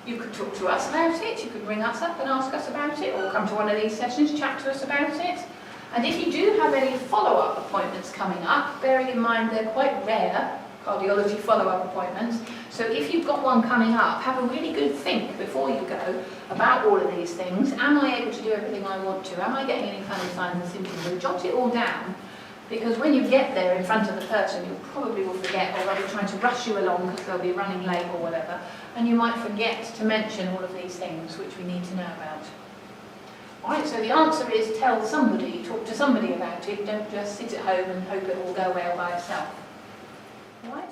Speaker 1: You could talk to us about it. You could ring us up and ask us about it, or come to one of these sessions, chat to us about it. And if you do have any follow-up appointments coming up, bearing in mind they're quite rare, cardiology follow-up appointments, so if you've got one coming up, have a really good think before you go about all of these things. Am I able to do everything I want to? Am I getting any funny signs and symptoms? And jot it all down, because when you get there in front of the person, you probably will forget, or they'll be trying to rush you along because they'll be running late or whatever, and you might forget to mention all of these things which we need to know about. Alright, so the answer is tell somebody, talk to somebody about it, don't just sit at home and hope it will go well by itself. Alright?